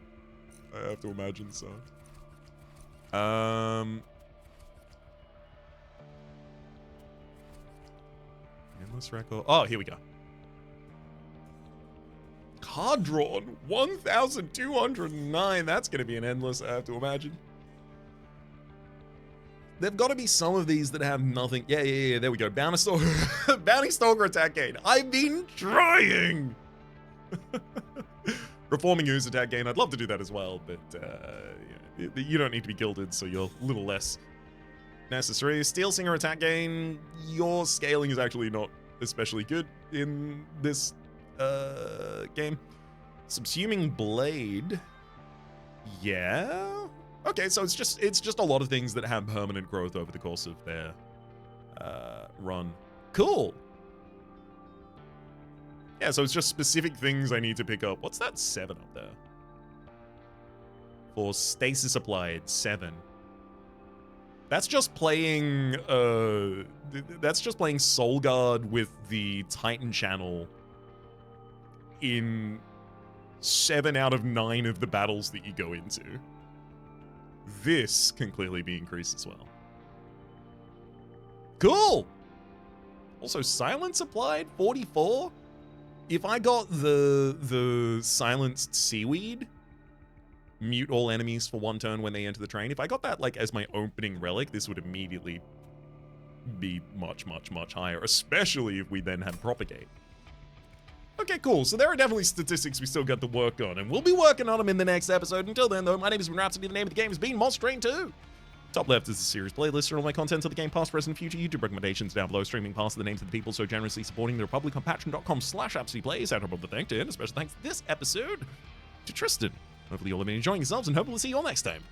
I have to imagine so. Endless record. Oh, here we go. Card drawn 1,209. That's going to be an endless, I have to imagine. There've got to be some of these that have nothing. Yeah. There we go. Bounty Stalker, Bounty Stalker attack gain. I've been trying. Reforming Ooze attack gain. I'd love to do that as well, but yeah, you don't need to be gilded, so you're a little less necessary. Steel Singer attack gain. Your scaling is actually not especially good in this game. Subsuming Blade. Yeah. Okay, so it's just a lot of things that have permanent growth over the course of their run. Cool. Yeah, so it's just specific things I need to pick up. What's that 7 up there? For stasis applied 7. That's just playing Soul Guard with the Titan channel in 7 out of 9 of the battles that you go into. This can clearly be increased as well. Cool! Also, silence applied, 44. If I got the silenced seaweed, mute all enemies for 1 turn when they enter the train, if I got that like as my opening relic, this would immediately be much, much, much higher, especially if we then had propagate. Okay, cool. So there are definitely statistics we still got to work on, and we'll be working on them in the next episode. Until then, though, my name is Rhapsody. The name of the game has been Monster Train 2. Top left is the series playlist for all my content of the game, past, present, future YouTube recommendations down below, streaming past the names of the people so generously supporting the Republic on patreon.com/RhapsodyPlays. Out of the thank to, and a special thanks this episode to Tristan. Hopefully you'll have been enjoying yourselves, and hopefully we'll see you all next time.